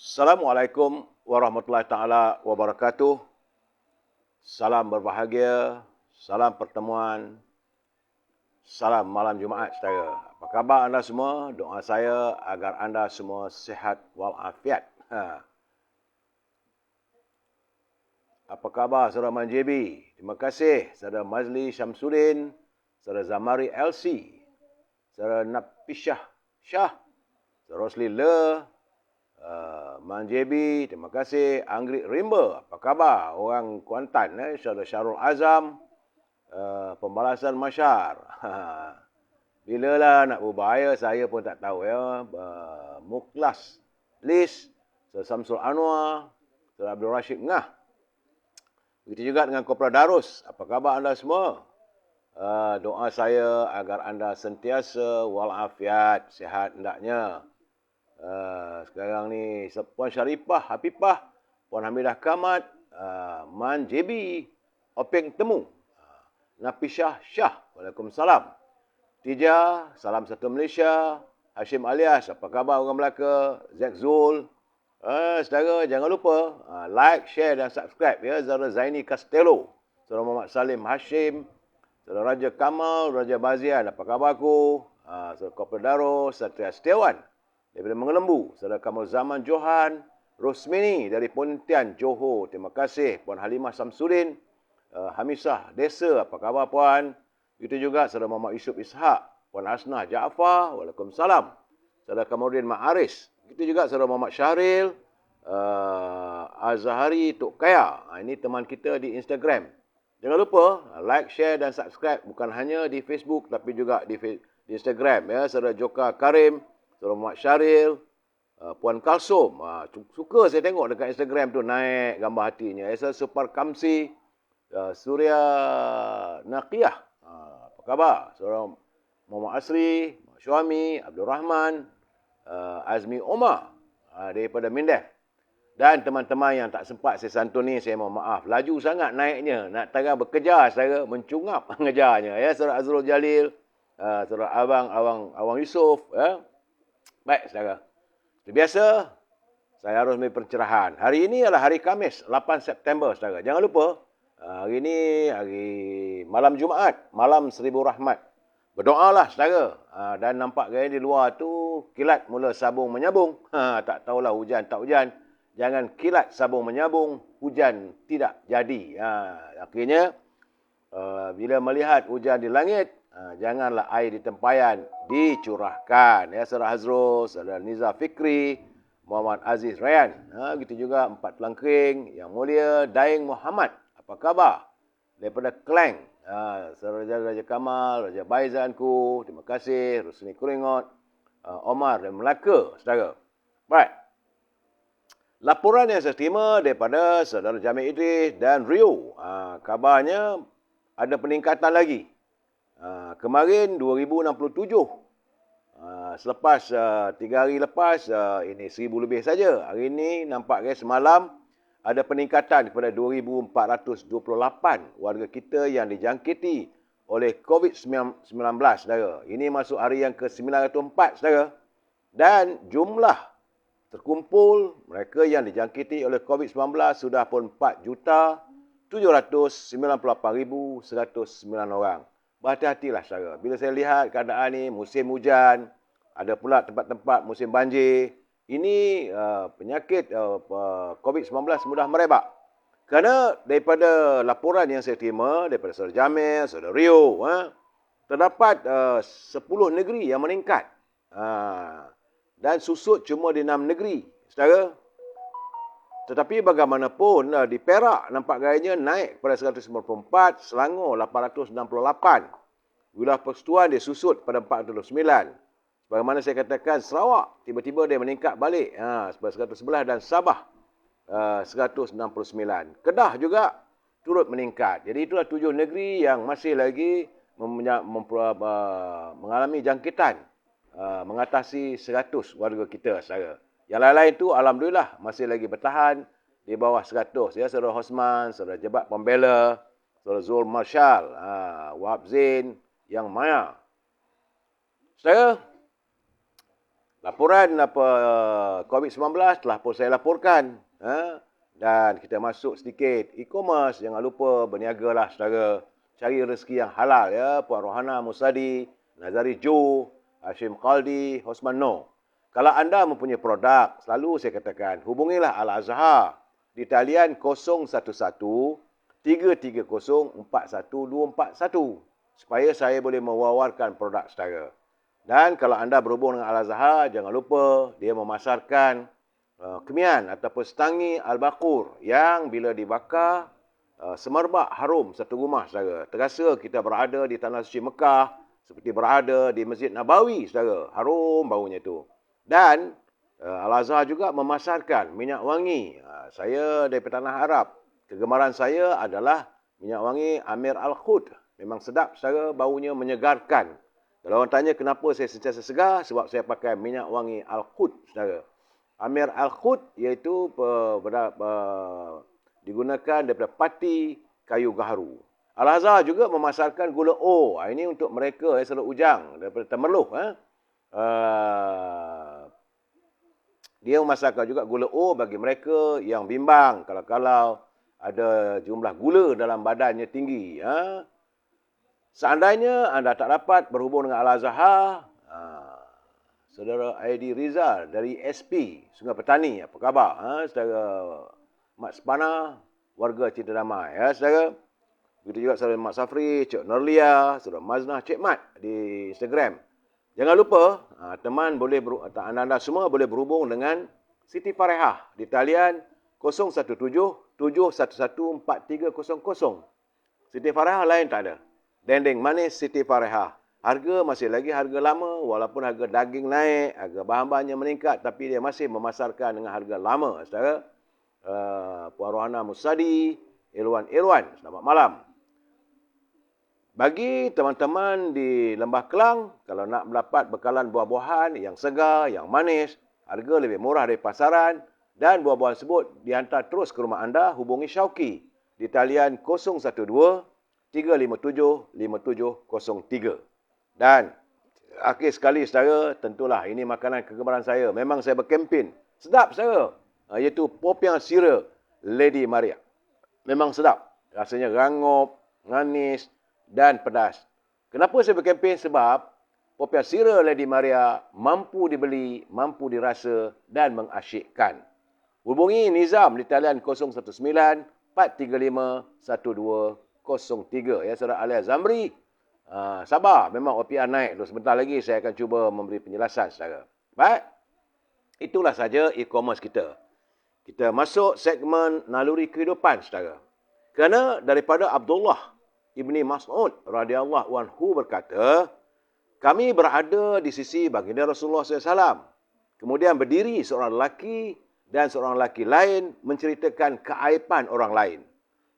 Assalamualaikum warahmatullahi taala wabarakatuh. Salam berbahagia, salam pertemuan, salam malam Jumaat saudara. Apa khabar anda semua? Doa saya agar anda semua sihat walafiat. Apa khabar saudara Manjebi? Terima kasih saudara Mazli Syamsuddin, saudara Zamari LC, saudara Napishah Shah, saudara Rosli Le, Manjebi, terima kasih. Anggrit Rimba, apa khabar? Orang Kuantan, saudara Syarul Azam, pembalasan masyar. Bila lah nak berbahaya, saya pun tak tahu ya. Muklas, Lis, Sir Samsul Anwar, Sir Abdul Rashid Ngah. Begitu juga dengan Kopra Darus. Apa khabar anda semua? Doa saya agar anda sentiasa walafiat, sihat hendaknya. Sekarang ni Puan Syarifah Hafifah, Puan Hamidah Kamat, Man JB, Openg Temu, Napishah Shah, Waalaikumsalam. Tija, salam satu Malaysia. Hashim Alias, apa khabar orang Melaka? Zack Zul. Saudara, jangan lupa like, share dan subscribe ya. Saudara Zaini Castello, saudara Muhammad Salim Hashim, saudara Raja Kamal, Raja Bazian, apa khabarku? Saudara Kopra Darus, Satria Setiawan daripada Mengelembu, saudara Kamal Zaman Johan, Rosmini dari Pontian, Johor, terima kasih. Puan Halimah Samsudin, Hamisah Desa, apa khabar puan? Itu juga saudara Muhammad Yusuf Ishak, Puan Hasnah Jaafar, Waalaikumsalam. Saudara Kamarudin Ma'aris, itu juga saudara Muhammad Syahril, Azhari Tok Kaya. Ini teman kita di Instagram. Jangan lupa like, share dan subscribe, bukan hanya di Facebook tapi juga di Instagram ya. Saudara Joka Karim, saudara Muhammad Syahril, Puan Kalsum. Suka saya tengok dekat Instagram tu naik gambar hatinya. Esa Super Kamsi, Surya Naqiyah. Apa khabar? Saudara Muhammad Asri, Syuami, Abdul Rahman, Azmi Omar daripada Mindef. Dan teman-teman yang tak sempat saya santuni, saya mohon maaf. Laju sangat naiknya. Nak tengah bekerja, saya mencungap mengejarnya. Ya, saudara Azrul Jalil, saudara Awang Yusof. Ya. Baik, saudara. Seperti biasa, saya harus memberi pencerahan. Hari ini adalah hari Khamis, 8 September, saudara. Jangan lupa, hari ini hari malam Jumaat, malam seribu rahmat. Berdoalah, saudara. Dan nampak gaya di luar tu, kilat mula sabung menyabung. Tak tahulah hujan tak hujan. Jangan kilat sabung menyabung, hujan tidak jadi. Akhirnya, bila melihat hujan di langit, janganlah air di tempayan dicurahkan. Ya, saudara Hazrul, saudara Niza Fikri, Muhammad Aziz Rayyan. Gitu juga Empat Telangkring, Yang Mulia Daeng Muhammad. Apa khabar? Daripada Klang. Saudara Raja Kamal, Raja Baizanku, terima kasih. Rusni Kuringot, Omar dan Melaka, saudara. Baik. Laporan yang saya terima daripada saudara Jamil Idris dan Rio. Kabarnya ada peningkatan lagi. Kemarin 2067. Selepas 3 hari lepas, ini 1000 lebih saja. Hari ini nampak semalam ada peningkatan kepada 2428 warga kita yang dijangkiti oleh COVID-19, saudara. Ini masuk hari yang ke-904, saudara. Dan jumlah terkumpul mereka yang dijangkiti oleh COVID-19 sudah pun 4,798,109 orang. Berhati-hatilah saudara. Bila saya lihat keadaan ni, musim hujan, ada pula tempat-tempat musim banjir. Ini penyakit COVID-19 mudah merebak. Kerana daripada laporan yang saya terima daripada saudara Jamil, saudara Rio, terdapat 10 negeri yang meningkat. Dan susut cuma di 6 negeri, saudara. Tetapi bagaimanapun, di Perak nampak gayanya naik pada 194, Selangor 868. Wilayah Persekutuan dia susut pada 409. Bagaimana saya katakan, Sarawak tiba-tiba dia meningkat balik, sebelah 111 dan Sabah 169. Kedah juga turut meningkat. Jadi itulah 7 negeri yang masih lagi mengalami jangkitan. Mengatasi 100 warga kita, saudara. Yang lain-lain tu alhamdulillah masih lagi bertahan di bawah 100. Ya, saudara Hosman, saudara Jebat Pembela, saudara Zul Marshal, Wahab Zain, Yang Maya. Saudara, laporan COVID-19 telah pun saya laporkan. Dan kita masuk sedikit e-commerce. Jangan lupa berniagalah saudara. Cari rezeki yang halal ya. Puan Rohana Musadi, Nazari Jo, Hashim Qaldi, Hosman Noor. Kalau anda mempunyai produk, selalu saya katakan, hubungilah Al-Azhar di talian 011 330 41241 supaya saya boleh mewawarkan produk saudara. Dan kalau anda berhubung dengan Al-Azhar, jangan lupa dia memasarkan kemian ataupun setangi Al-Baqur yang bila dibakar semerbak harum satu rumah saudara. Terasa kita berada di tanah suci Mekah seperti berada di Masjid Nabawi saudara. Harum baunya tu. Dan Al-Azhar juga memasarkan minyak wangi. Saya daripada tanah Arab. Kegemaran saya adalah minyak wangi Amir Al-Khud. Memang sedap saudara, baunya menyegarkan. Kalau orang tanya kenapa saya sentiasa segar, sebab saya pakai minyak wangi Al-Khud saudara. Amir Al-Khud iaitu digunakan daripada pati kayu gaharu. Al-Azhar juga memasarkan gula O. Ini untuk mereka Saudara Ujang daripada Temerloh. Dia memasarkan juga gula O bagi mereka yang bimbang kalau ada jumlah gula dalam badannya tinggi. Seandainya anda tak dapat berhubung dengan Al-Azhar, Saudara Aidi Rizal dari SP Sungai Petani, apa khabar? Saudara Mat Sepana, warga Cinta Damai. Saudara. Begitu juga Saudara Mat Safri, Cik Norlia, Saudara Maznah, Cik Mat di Instagram. Jangan lupa, teman boleh anda semua boleh berhubung dengan Siti Farehah di talian 017 711 4300. Siti Farehah lain tak ada. Dendeng manis Siti Farehah. Harga masih lagi harga lama, walaupun harga daging naik, harga bahan-bahannya meningkat, tapi dia masih memasarkan dengan harga lama. Saudara, Puan Rohana Musadi, Irwan, selamat malam. Bagi teman-teman di Lembah Kelang, kalau nak mendapat bekalan buah-buahan yang segar, yang manis, harga lebih murah dari pasaran, dan buah-buahan tersebut dihantar terus ke rumah anda, hubungi Syauqi di talian 012 357 5703. Dan akhir sekali saudara, tentulah ini makanan kegemaran saya. Memang saya berkempen. Sedap saudara. Iaitu popiah sirih Lady Maria. Memang sedap. Rasanya rangup, manis dan pedas. Kenapa saya berkempen? Sebab popiah sirih Lady Maria mampu dibeli, mampu dirasa dan mengasyikkan. Hubungi Nizam di talian 019 435 1203. Ya, Saudara Alia Zamri. Sabar, memang OPR naik tu. Sebentar lagi saya akan cuba memberi penjelasan saudara. Baik. Itulah saja e-commerce kita. Kita masuk segmen naluri kehidupan saudara. Kerana daripada Abdullah ibni Mas'ud radhiyallahu anhu berkata, kami berada di sisi baginda Rasulullah SAW. Kemudian berdiri seorang lelaki dan seorang lelaki lain menceritakan keaiban orang lain.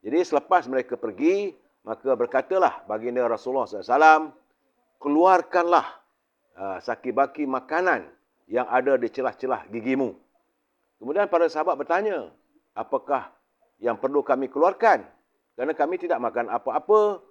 Jadi selepas mereka pergi, maka berkatalah baginda Rasulullah SAW, keluarkanlah saki-baki makanan yang ada di celah-celah gigimu. Kemudian para sahabat bertanya, apakah yang perlu kami keluarkan? Kerana kami tidak makan apa-apa,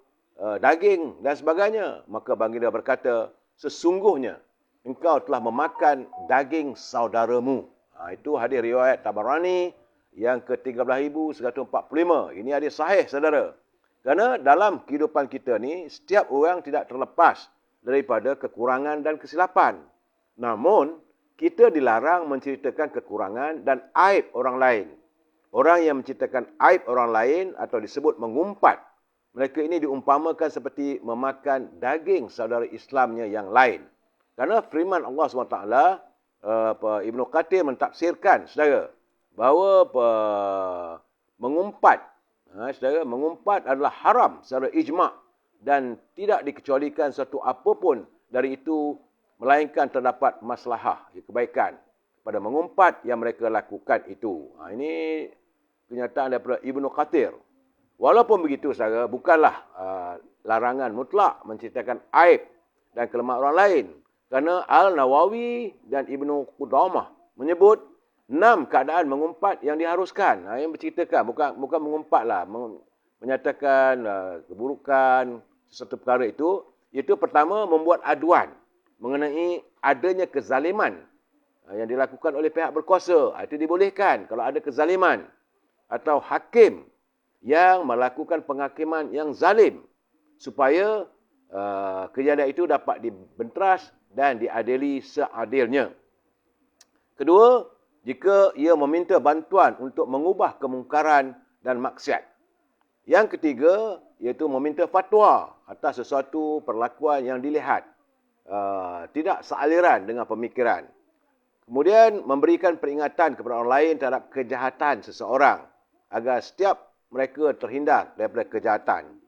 daging dan sebagainya. Maka baginda berkata, sesungguhnya engkau telah memakan daging saudaramu. Itu hadis riwayat Tabarani yang ke-13,145. Ini hadis sahih saudara. Kerana dalam kehidupan kita ni, setiap orang tidak terlepas daripada kekurangan dan kesilapan. Namun, kita dilarang menceritakan kekurangan dan aib orang lain. Orang yang menceritakan aib orang lain atau disebut mengumpat, mereka ini diumpamakan seperti memakan daging saudara Islamnya yang lain. Kerana firman Allah SWT, Ibnu Kathir mentafsirkan, saudara, bahawa mengumpat, saudara, mengumpat adalah haram secara ijma' dan tidak dikecualikan satu apapun dari itu melainkan terdapat maslahah, kebaikan pada mengumpat yang mereka lakukan itu. Ini kenyataan daripada Ibnu Kathir. Walaupun begitu saudara, bukanlah larangan mutlak menceritakan aib dan kelemahan orang lain. Kerana Al-Nawawi dan Ibnu Qudamah menyebut 6 keadaan mengumpat yang diharuskan. Yang berceritakan, bukan mengumpatlah, menyatakan keburukan sesuatu perkara itu. Iaitu pertama, membuat aduan mengenai adanya kezaliman yang dilakukan oleh pihak berkuasa. Itu dibolehkan kalau ada kezaliman atau hakim yang melakukan penghakiman yang zalim supaya kejadian itu dapat dibenteras dan diadili seadilnya. Kedua, jika ia meminta bantuan untuk mengubah kemungkaran dan maksiat. Yang ketiga, iaitu meminta fatwa atas sesuatu perlakuan yang dilihat tidak sealiran dengan pemikiran. Kemudian, memberikan peringatan kepada orang lain terhadap kejahatan seseorang agar setiap mereka terhindar daripada kejahatan.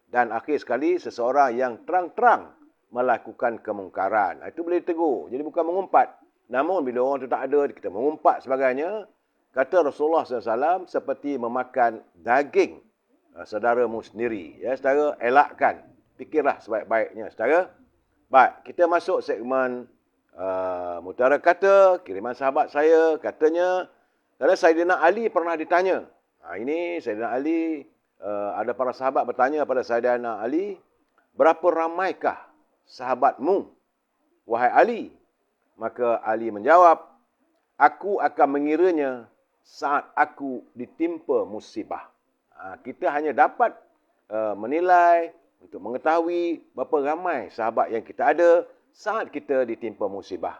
Dan akhir sekali, seseorang yang terang-terang melakukan kemungkaran. Itu boleh ditegur. Jadi bukan mengumpat. Namun bila orang itu tak ada, kita mengumpat sebagainya. Kata Rasulullah SAW, seperti memakan daging saudaramu sendiri. Ya, saudara, elakkan. Fikirlah sebaik-baiknya, saudara. Baik, kita masuk segmen mutara kata, kiriman sahabat saya. Katanya, kerana Saidina Ali pernah ditanya. Ini Saidina Ali, ada para sahabat bertanya pada Saidina Ali, berapa ramaikah sahabatmu, wahai Ali? Maka Ali menjawab, aku akan mengiranya saat aku ditimpa musibah. Kita hanya dapat menilai untuk mengetahui berapa ramai sahabat yang kita ada saat kita ditimpa musibah.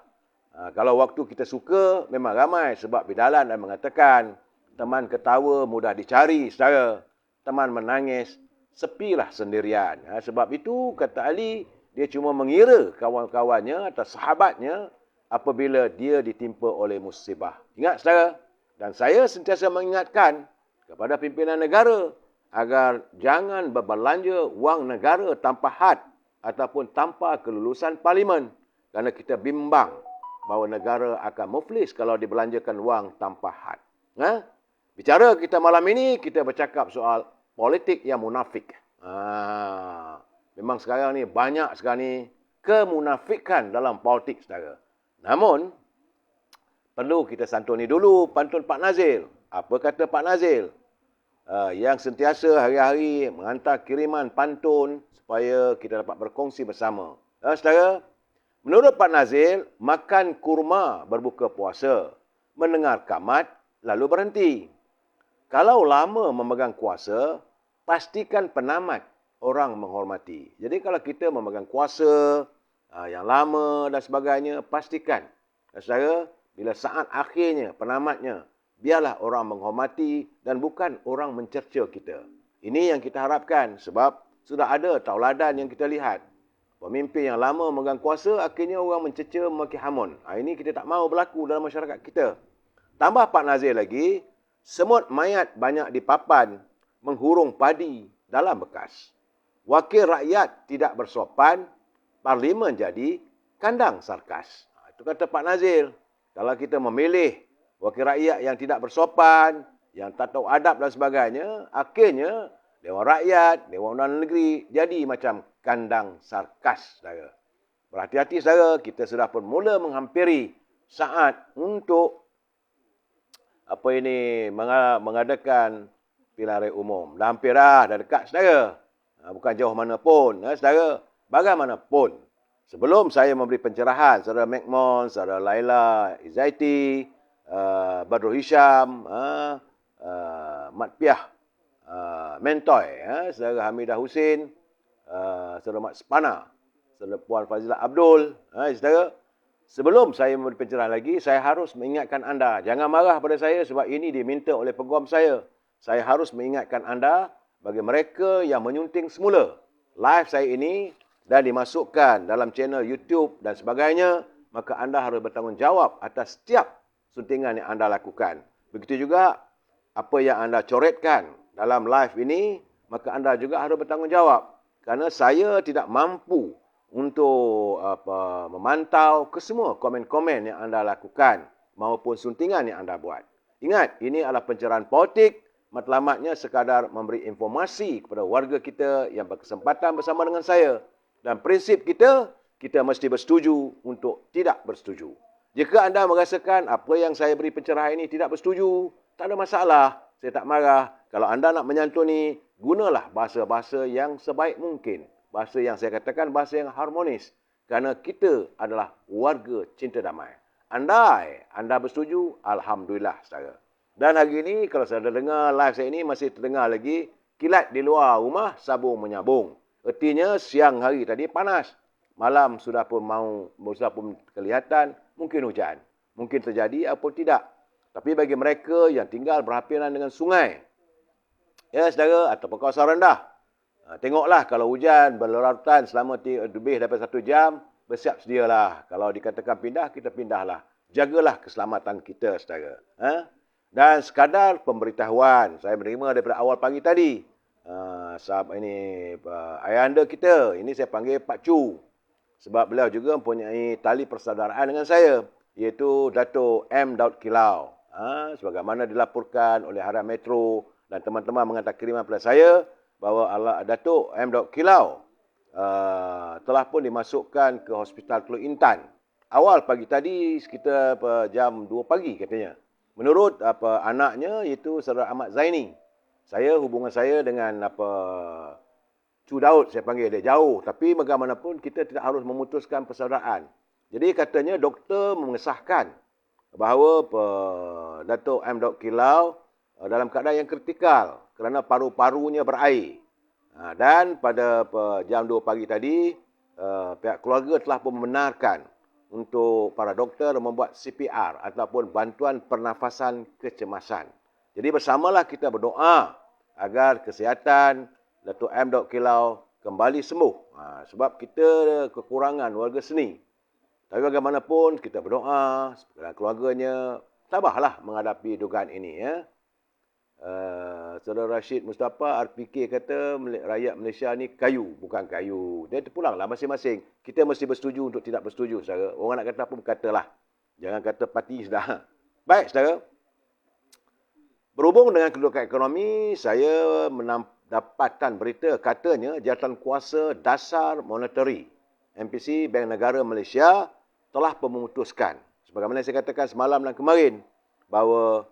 Kalau waktu kita suka, memang ramai sebab bidalan dan mengatakan, teman ketawa mudah dicari, saudara. Teman menangis, sepilah sendirian. Sebab itu, kata Ali, dia cuma mengira kawan-kawannya atau sahabatnya apabila dia ditimpa oleh musibah. Ingat, saudara. Dan saya sentiasa mengingatkan kepada pimpinan negara agar jangan berbelanja wang negara tanpa had ataupun tanpa kelulusan parlimen. Kerana kita bimbang bahawa negara akan muflis kalau dibelanjakan wang tanpa had. Bicara kita malam ini, kita bercakap soal politik yang munafik. Memang sekarang ni banyak sekarang ni kemunafikan dalam politik, saudara. Namun, perlu kita santuni dulu pantun Pak Nazil. Apa kata Pak Nazil? Yang sentiasa hari-hari menghantar kiriman pantun supaya kita dapat berkongsi bersama. Saudara, menurut Pak Nazil, makan kurma berbuka puasa, mendengar kamat, lalu berhenti. Kalau lama memegang kuasa, pastikan penamat orang menghormati. Jadi kalau kita memegang kuasa yang lama dan sebagainya, pastikan. Saudara, bila saat akhirnya, penamatnya, biarlah orang menghormati dan bukan orang mencerca kita. Ini yang kita harapkan sebab sudah ada tauladan yang kita lihat. Pemimpin yang lama memegang kuasa, akhirnya orang mencerca, memaki hamun. Ini kita tak mahu berlaku dalam masyarakat kita. Tambah Pak Nazir lagi, semut mayat banyak di papan, menghurung padi dalam bekas. Wakil rakyat tidak bersopan, parlimen jadi kandang sarkas. Itu kata Pak Nazir. Kalau kita memilih wakil rakyat yang tidak bersopan, yang tak tahu adab dan sebagainya, akhirnya Dewan Rakyat, Dewan Undangan Negeri jadi macam kandang sarkas, saudara. Berhati-hati, saudara. Kita sudah pun mula menghampiri saat untuk mengadakan pilihan raya umum. Dah hampir dah dekat, saudara. Bukan jauh mana pun, saudara. Bagaimanapun, sebelum saya memberi pencerahan, saudara McMahon, saudara Laila Izaiti, Badrul Hisham, Mat Piah, Mentoy, saudara Hamidah Husin, saudara Mat Sepana, saudara Puan Fazilah Abdul, saudara. Sebelum saya memberi pencerahan lagi, saya harus mengingatkan anda. Jangan marah pada saya sebab ini diminta oleh peguam saya. Saya harus mengingatkan anda bagi mereka yang menyunting semula live saya ini dan dimasukkan dalam channel YouTube dan sebagainya, maka anda harus bertanggungjawab atas setiap suntingan yang anda lakukan. Begitu juga apa yang anda coretkan dalam live ini, maka anda juga harus bertanggungjawab. Kerana saya tidak mampu untuk memantau kesemua komen-komen yang anda lakukan maupun suntingan yang anda buat. Ingat, ini adalah pencerahan politik, matlamatnya sekadar memberi informasi kepada warga kita yang berkesempatan bersama dengan saya. Dan prinsip kita, kita mesti bersetuju untuk tidak bersetuju. Jika anda merasakan apa yang saya beri pencerahan ini tidak bersetuju, tak ada masalah, saya tak marah. Kalau anda nak menyantuni, gunalah bahasa-bahasa yang sebaik mungkin. Bahasa yang saya katakan, bahasa yang harmonis. Kerana kita adalah warga cinta damai. andai anda bersetuju, Alhamdulillah saudara. Dan hari ini kalau saudara dengar live saya ini masih terdengar lagi kilat di luar rumah sabung menyabung. Artinya siang hari tadi panas. Malam sudah pun kelihatan mungkin hujan. Mungkin terjadi ataupun tidak. Tapi bagi mereka yang tinggal berhampiran dengan sungai, ya saudara, ataupun kawasan rendah, tengoklah kalau hujan berlarutan selama lebih daripada 1 jam, bersiap sedialah. Kalau dikatakan pindah, kita pindahlah. Jagalah keselamatan kita, saudara. Dan sekadar pemberitahuan, saya menerima daripada awal pagi tadi. Sahabat ini, ayahanda kita, ini saya panggil Pak Chu. Sebab beliau juga mempunyai tali persaudaraan dengan saya, iaitu Dato' M. Daud Kilau. Sebagaimana dilaporkan oleh Harian Metro dan teman-teman menghantar kiriman kepada saya, bahawa Dato' M. Daud Kilau telah pun dimasukkan ke Hospital Teluk Intan. Awal pagi tadi sekitar jam 2 pagi katanya. Menurut anaknya iaitu Saudara Ahmad Zaini. Hubungan saya dengan Cu Daud, saya panggil dia jauh. Tapi bagaimanapun kita tidak harus memutuskan persaudaraan. Jadi katanya doktor mengesahkan bahawa Dato' M. Daud Kilau dalam keadaan yang kritikal kerana paru-parunya berair. Dan pada jam 2 pagi tadi, pihak keluarga telah pun membenarkan untuk para doktor membuat CPR ataupun bantuan pernafasan kecemasan. Jadi bersamalah kita berdoa agar kesihatan Dato' M. Daud Kilau kembali sembuh. Sebab kita kekurangan warga seni. Tapi bagaimanapun kita berdoa dan keluarganya tabahlah menghadapi dugaan ini. Ya. Saudara Rashid Mustafa RPK kata rakyat Malaysia ni kayu, bukan kayu. Dia terpulanglah masing-masing. Kita mesti bersetuju untuk tidak bersetuju, saudara. Orang nak kata apa berkatalah. Jangan kata parti sudah. Baik, saudara. Berhubung dengan kedudukan ekonomi, saya mendapatkan berita katanya Jawatan Kuasa Dasar Monetary MPC Bank Negara Malaysia telah memutuskan, sebagaimana saya katakan semalam dan kemarin, bahawa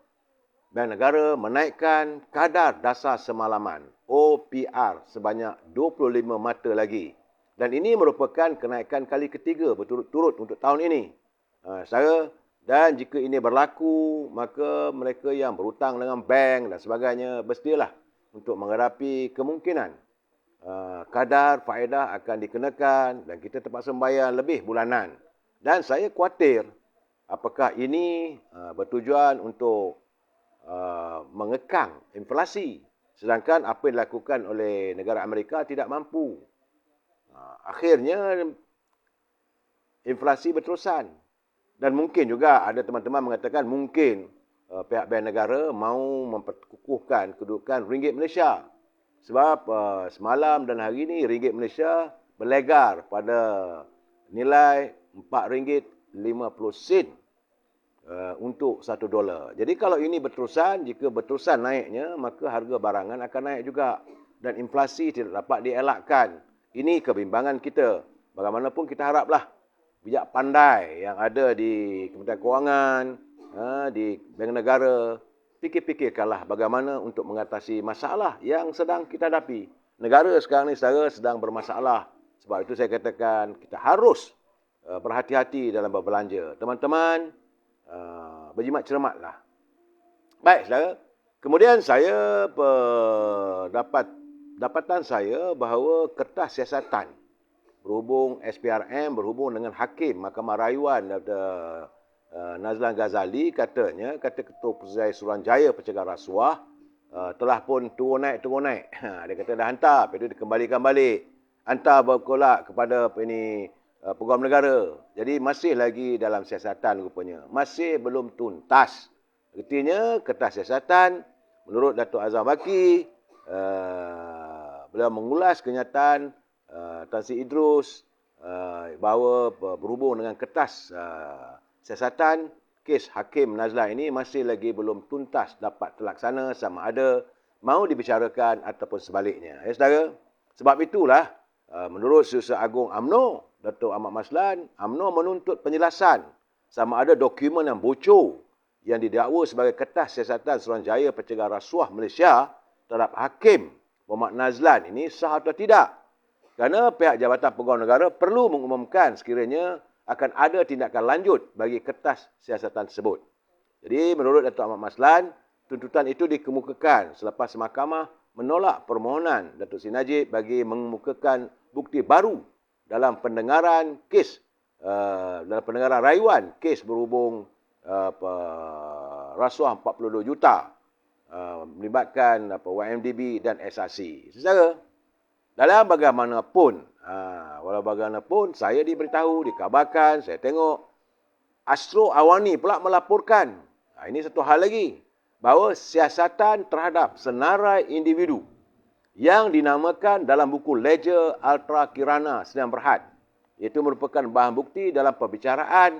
Bank Negara menaikkan kadar dasar semalaman OPR sebanyak 25 mata lagi. Dan ini merupakan kenaikan kali ketiga berturut-turut untuk tahun ini. Dan jika ini berlaku, maka mereka yang berhutang dengan bank dan sebagainya bersedialah untuk menghadapi kemungkinan kadar faedah akan dikenakan dan kita terpaksa membayar lebih bulanan. Dan saya khawatir apakah ini bertujuan untuk mengekang inflasi. Sedangkan apa yang dilakukan oleh negara Amerika tidak mampu. Akhirnya inflasi berterusan. Dan mungkin juga ada teman-teman mengatakan mungkin pihak Bank Negara mahu memperkukuhkan kedudukan ringgit Malaysia. Sebab semalam dan hari ini ringgit Malaysia berlegar pada nilai RM4.50 untuk $1. Jadi kalau ini berterusan, jika berterusan naiknya, maka harga barangan akan naik juga. Dan inflasi tidak dapat dielakkan. Ini kebimbangan kita. Bagaimanapun kita haraplah bijak pandai yang ada di Kementerian Kewangan, di Bank Negara, fikir-fikirkanlah bagaimana untuk mengatasi masalah yang sedang kita hadapi. Negara sekarang ni sedang bermasalah. Sebab itu saya katakan kita harus berhati-hati dalam berbelanja. Teman-teman, berjimat cermatlah. Baik, saudara. Kemudian saya dapatan saya bahawa kertas siasatan berhubung SPRM berhubung dengan Hakim Mahkamah Rayuan Nazlan Ghazali kata Ketua Pusat Suruhanjaya Pencegah Rasuah telah pun turun naik. Dia kata dah hantar, lepas itu dikembalikan balik. Hantar berkolak kepada Peguam Negara. Jadi masih lagi dalam siasatan rupanya. Masih belum tuntas. Artinya kertas siasatan menurut Datuk Azam Baki beliau mengulas kenyataan Tan Sri Idrus bahawa berhubung dengan kertas siasatan kes Hakim Nazlan ini masih lagi belum tuntas dapat terlaksana sama ada mahu dibicarakan ataupun sebaliknya. Ya saudara, sebab itulah menurut Setiausaha Agung UMNO Datuk Ahmad Maslan, UMNO menuntut penjelasan sama ada dokumen yang bocor yang didakwa sebagai kertas siasatan Suruhanjaya Pencegah Rasuah Malaysia terhadap Hakim Muhammad Nazlan ini sah atau tidak. Kerana pihak Jabatan Peguam Negara perlu mengumumkan sekiranya akan ada tindakan lanjut bagi kertas siasatan tersebut. Jadi menurut Datuk Ahmad Maslan, tuntutan itu dikemukakan selepas mahkamah menolak permohonan Datuk Seri Najib bagi mengemukakan bukti baru dalam pendengaran kes dalam pendengaran rayuan kes berhubung rasuah 42 juta melibatkan YMDB dan SRC. Secara dalam bagaimanapun, walau bagaimanapun saya diberitahu, dikabarkan, saya tengok Astro Awani pula melaporkan. Ini satu hal lagi, bahawa siasatan terhadap senarai individu yang dinamakan dalam buku Ledger Ultra Kirana Sdn Bhd, iaitu merupakan bahan bukti dalam perbicaraan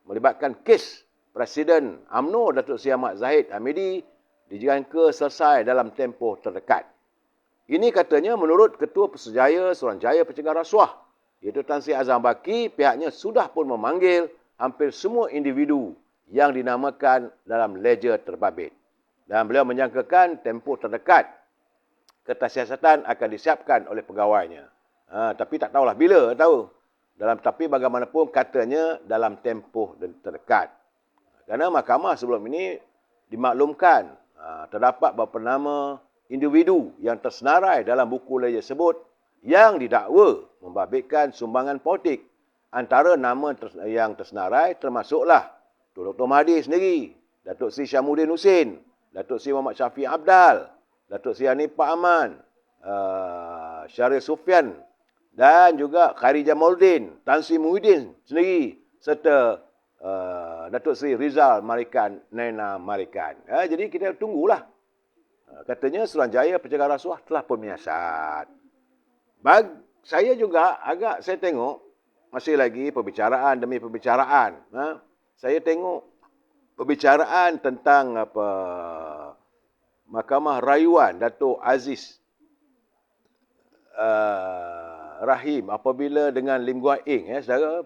melibatkan kes Presiden UMNO Datuk Seri Ahmad Zahid Hamidi dijangka selesai dalam tempoh terdekat. Ini katanya menurut Ketua Persujaya Suruhanjaya Pencegahan Rasuah, iaitu Tan Sri Azam Baki, pihaknya sudah pun memanggil hampir semua individu yang dinamakan dalam ledger terbabit. Dan beliau menyangkakan tempoh terdekat kertas siasatan akan disiapkan oleh pegawainya. Tapi tak tahulah bila, tahu. Tapi bagaimanapun katanya dalam tempoh terdekat. Kerana mahkamah sebelum ini dimaklumkan terdapat beberapa nama individu yang tersenarai dalam buku ledger tersebut yang didakwa membabitkan sumbangan politik. Antara nama yang tersenarai termasuklah Dr. Mahathir sendiri, Datuk Seri Syamuddin Hussein, Datuk Seri Muhammad Syafiq Abdal, Datuk Seri Hanifah Aman, Syaril Sufian dan juga Khairi Jamaluddin, Tan Sri Muhyiddin sendiri serta Datuk Seri Rizal Marikan, Naina Marikan. Jadi kita tunggulah. Katanya Suruhanjaya Pencegahan Rasuah telah pun menyiasat. Saya juga saya tengok masih lagi perbicaraan demi perbicaraan. Saya tengok perbicaraan tentang Mahkamah Rayuan Datuk Aziz Rahim apabila dengan Lim Guan Eng, saudara,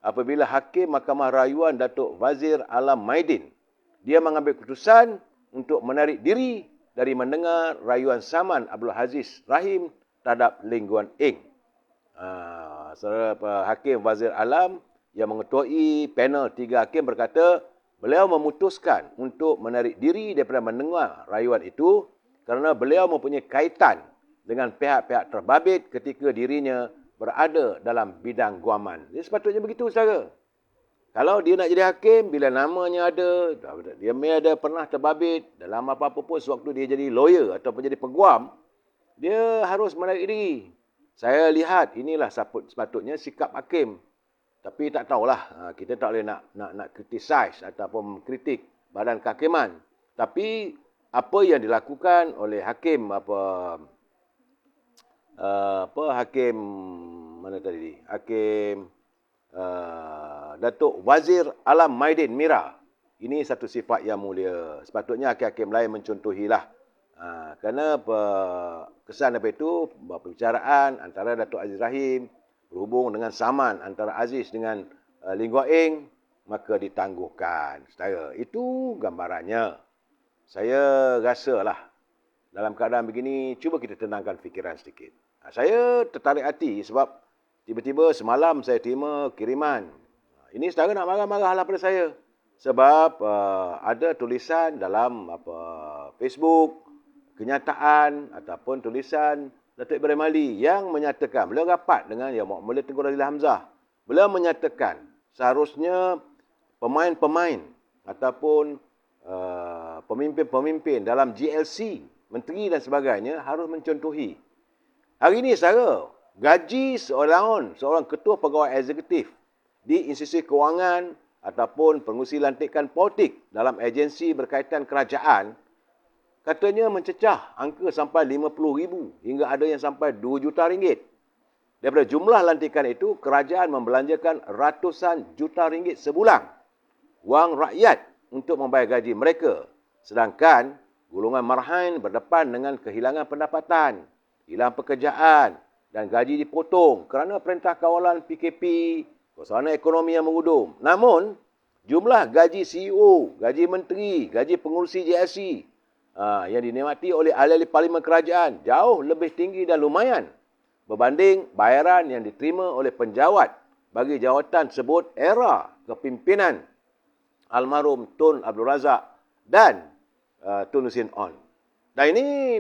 apabila Hakim Mahkamah Rayuan Datuk Wazir Alam Maidin, dia mengambil keputusan untuk menarik diri dari mendengar rayuan saman Abdul Aziz Rahim terhadap Lim Guan Eng. Saudara Hakim Wazir Alam yang mengetuai panel 3 hakim berkata, beliau memutuskan untuk menarik diri daripada mendengar rayuan itu kerana beliau mempunyai kaitan dengan pihak-pihak terbabit ketika dirinya berada dalam bidang guaman. Jadi sepatutnya begitu, saudara. Kalau dia nak jadi hakim, bila namanya ada, dia ada pernah terbabit dalam apa-apa pun sewaktu dia jadi lawyer ataupun jadi peguam, dia harus menarik diri. Saya lihat inilah sepatutnya sikap hakim. Tapi tak tahulah, kita tak boleh nak criticize ataupun kritik badan kehakiman. Tapi apa yang dilakukan oleh hakim hakim mana tadi? Hakim Datuk Wazir Alam Maidin Mira. Ini satu sifat yang mulia. Sepatutnya hakim-hakim lain mencontohilah. Kerana kesan daripada itu, perbicaraan antara Datuk Aziz Rahim berhubung dengan saman antara Aziz dengan Lim Guan Eng, maka ditangguhkan. Saudara, itu gambarannya. Saya rasalah dalam keadaan begini, cuba kita tenangkan fikiran sedikit. Saya tertarik hati sebab tiba-tiba semalam saya terima kiriman. Ini saudara nak marah-marah lah pada saya. Sebab ada tulisan dalam Facebook, kenyataan ataupun tulisan Datuk Ibrahim Ali yang menyatakan, beliau rapat dengan Yang Mulia Tengku Razila Hamzah. Beliau menyatakan seharusnya pemain-pemain ataupun pemimpin-pemimpin dalam GLC, menteri dan sebagainya harus mencontohi. Hari ini saudara, gaji seorang ketua pegawai eksekutif di institusi kewangan ataupun pengurusi lantikan politik dalam agensi berkaitan kerajaan, katanya mencecah angka sampai 50,000 hingga ada yang sampai 2 juta ringgit. Daripada jumlah lantikan itu, kerajaan membelanjakan ratusan juta ringgit sebulan wang rakyat untuk membayar gaji mereka. Sedangkan golongan marhain berdepan dengan kehilangan pendapatan, hilang pekerjaan dan gaji dipotong kerana perintah kawalan PKP, suasana ekonomi yang mengudum. Namun, jumlah gaji CEO, gaji menteri, gaji pengurusi JSC yang dinikmati oleh ahli-ahli parlimen kerajaan jauh lebih tinggi dan lumayan berbanding bayaran yang diterima oleh penjawat bagi jawatan tersebut era kepimpinan almarhum Tun Abdul Razak dan Tun Hussein On. Dan ini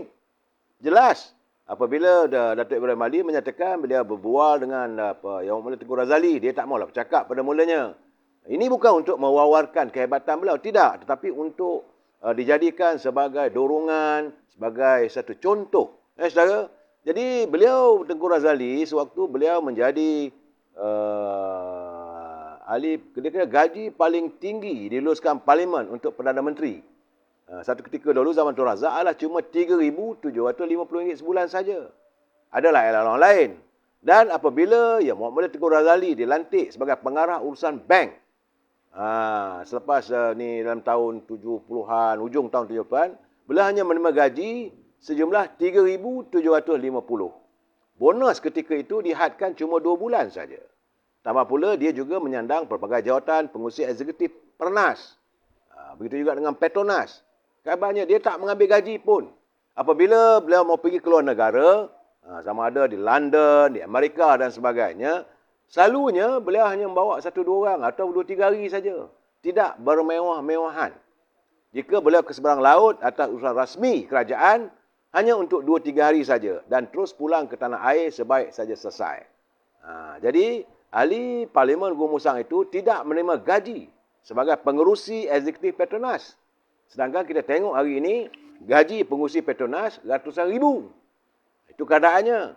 jelas apabila Datuk Ibrahim Ali menyatakan beliau berbual dengan Yang Mulia Tengku Razali, dia tak maulah bercakap pada mulanya. Ini bukan untuk mewawarkan kehebatan beliau, tidak, tetapi untuk dijadikan sebagai dorongan, sebagai satu contoh. Saudara, jadi beliau Tengku Razali sewaktu beliau menjadi ahli, kira-kira gaji paling tinggi diluluskan Parlimen untuk Perdana Menteri. Satu ketika dulu zaman Tun Razak adalah cuma RM3,750 sebulan saja. Adalah elang lain. Dan apabila Yang Mulia Tengku Razali dilantik sebagai pengarah urusan bank, selepas ni dalam tahun 70-an, ujung tahun 70-an, beliau hanya menerima gaji sejumlah RM3,750. Bonus ketika itu dihadkan cuma 2 bulan saja. Tambah pula dia juga menyandang pelbagai jawatan pengurusi eksekutif Pernas. Begitu juga dengan Petronas. Kabarnya dia tak mengambil gaji pun. Apabila beliau mau pergi ke luar negara, sama ada di London, di Amerika dan sebagainya, selalunya beliau hanya membawa 1-2 orang atau 2-3 hari saja. Tidak bermewah-mewahan. Jika beliau ke seberang laut atas urusan rasmi kerajaan, hanya untuk 2-3 hari saja dan terus pulang ke tanah air sebaik saja selesai. Jadi, ahli Parlimen Gurmusang itu tidak menerima gaji sebagai pengerusi eksekutif Petronas. Sedangkan kita tengok hari ini, gaji pengerusi Petronas ratusan ribu. Itu keadaannya.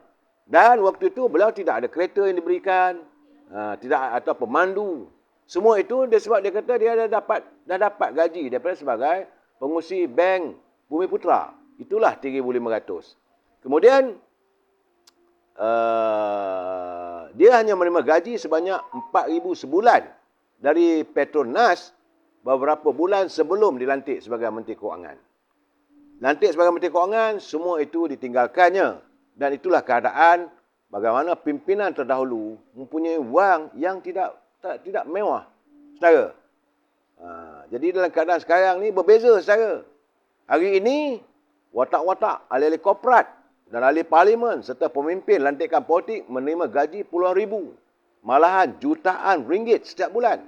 Dan waktu itu beliau tidak ada kereta yang diberikan, tidak ada pemandu. Semua itu sebab dia kata dia dah dapat gaji daripada sebagai pengurusi Bank Bumiputra. Itulah 3,500. Kemudian dia hanya menerima gaji sebanyak 4,000 sebulan dari Petronas beberapa bulan sebelum dilantik sebagai Menteri Kewangan. Lantik sebagai Menteri Kewangan, semua itu ditinggalkannya. Dan itulah keadaan bagaimana pimpinan terdahulu mempunyai wang yang tidak mewah, saudara. Jadi dalam keadaan sekarang ni berbeza, saudara. Hari ini, watak-watak ahli-ahli korporat dan ahli parlimen serta pemimpin lantikan politik menerima gaji puluhan ribu, malahan jutaan ringgit setiap bulan.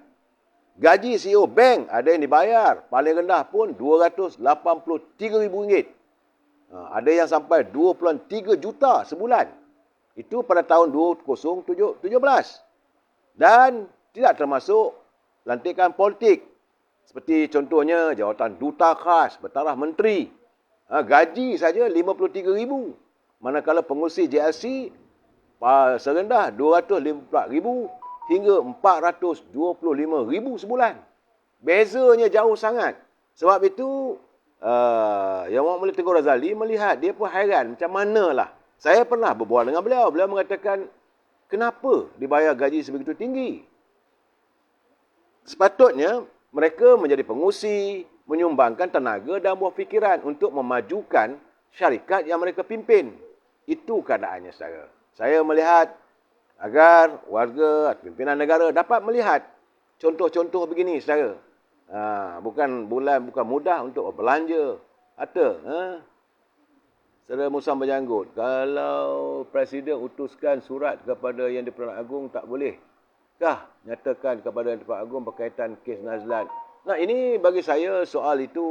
Gaji CEO bank ada yang dibayar paling rendah pun RM283,000. Ada yang sampai 2.3 juta sebulan. Itu pada tahun 2017. Dan tidak termasuk lantikan politik. Seperti contohnya jawatan duta khas, bertaraf menteri. Gaji saja RM53,000. Manakala pengurusi JLC serendah RM254,000 hingga RM425,000 sebulan. Bezanya jauh sangat. Sebab itu, Yang Mulia Tengku Razali melihat, dia pun hairan macam manalah. Saya pernah berbual dengan beliau. Beliau mengatakan, kenapa dibayar gaji sebegitu tinggi? Sepatutnya, mereka menjadi pengurusi, menyumbangkan tenaga dan buah fikiran untuk memajukan syarikat yang mereka pimpin. Itu keadaannya, saudara. Saya melihat agar warga atau pimpinan negara dapat melihat contoh-contoh begini, saudara. Bukan mudah untuk belanja. Saudara Musang berjanggut, kalau Presiden utuskan surat kepada Yang di-Pertuan Agong, tak bolehkah nyatakan kepada Yang di-Pertuan Agong berkaitan kes Nazlan? Nah, ini bagi saya soal itu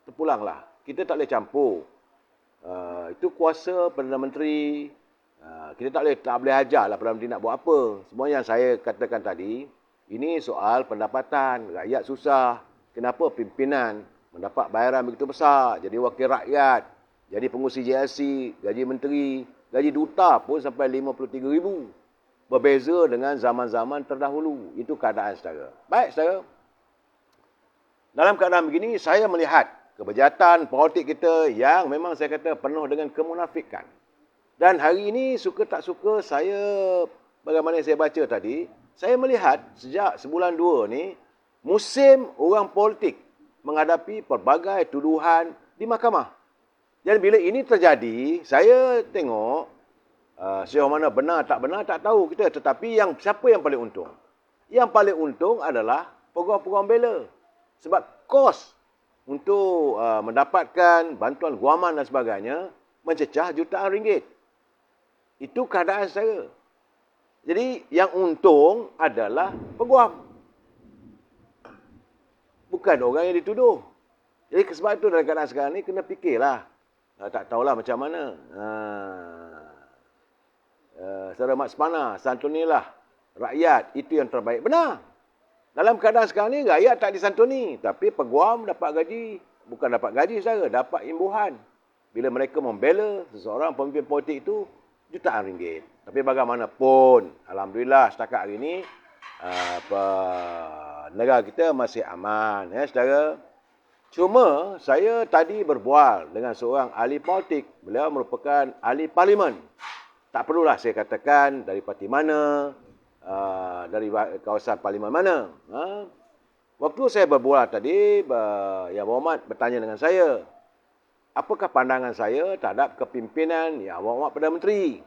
terpulanglah. Kita tak boleh campur. Itu kuasa Perdana Menteri. Kita tak boleh ajarlah Perdana Menteri nak buat apa. Semua yang saya katakan tadi, ini soal pendapatan. Rakyat susah. Kenapa pimpinan mendapat bayaran begitu besar? Jadi wakil rakyat, jadi pengurusi JLC, gaji menteri, gaji duta pun sampai RM53,000. Berbeza dengan zaman-zaman terdahulu. Itu keadaan, saudara. Baik, saudara. Dalam keadaan begini, saya melihat kebejatan politik kita yang memang saya kata penuh dengan kemunafikan. Dan hari ini, suka tak suka, saya, bagaimana yang saya baca tadi, saya melihat sejak sebulan 2 ni, musim orang politik menghadapi pelbagai tuduhan di mahkamah. Dan bila ini terjadi, saya tengok sejauh mana benar tak tahu kita. Tetapi siapa yang paling untung? Yang paling untung adalah peguam-peguam bela. Sebab kos untuk mendapatkan bantuan guaman dan sebagainya mencecah jutaan ringgit. Itu keadaan saya. Jadi yang untung adalah peguam, bukan orang yang dituduh. Jadi sebab itu dalam keadaan sekarang ni kena fikirlah. Tak tahulah macam mana. Saudara Mat Semana, santunilah rakyat, itu yang terbaik. Benar. Dalam keadaan sekarang ni, rakyat tak disantuni. Tapi peguam dapat gaji. Bukan dapat gaji, saudara. Dapat imbuhan. Bila mereka membela seseorang pemimpin politik itu, jutaan ringgit. Tapi bagaimanapun, alhamdulillah setakat hari ini, negara kita masih aman. Ya, saudara. Cuma, saya tadi berbual dengan seorang ahli politik. Beliau merupakan ahli parlimen. Tak perlulah saya katakan dari parti mana, dari kawasan parlimen mana. Waktu saya berbual tadi, Yang Berhormat bertanya dengan saya, apakah pandangan saya terhadap kepimpinan Yang Berhormat Perdana Menteri?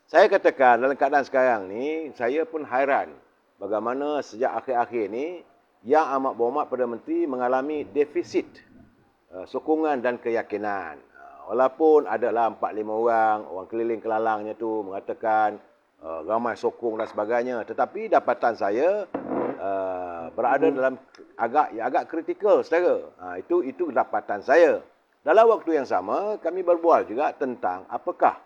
Saya katakan dalam keadaan sekarang ni, saya pun hairan bagaimana sejak akhir-akhir ni, Yang Amat Berhormat Perdana Menteri mengalami defisit sokongan dan keyakinan. Walaupun adalah 4-5 orang keliling kelalangnya tu mengatakan ramai sokong dan sebagainya. Tetapi dapatan saya berada dalam agak kritikal, saudara. Itu dapatan saya. Dalam waktu yang sama, kami berbual juga tentang apakah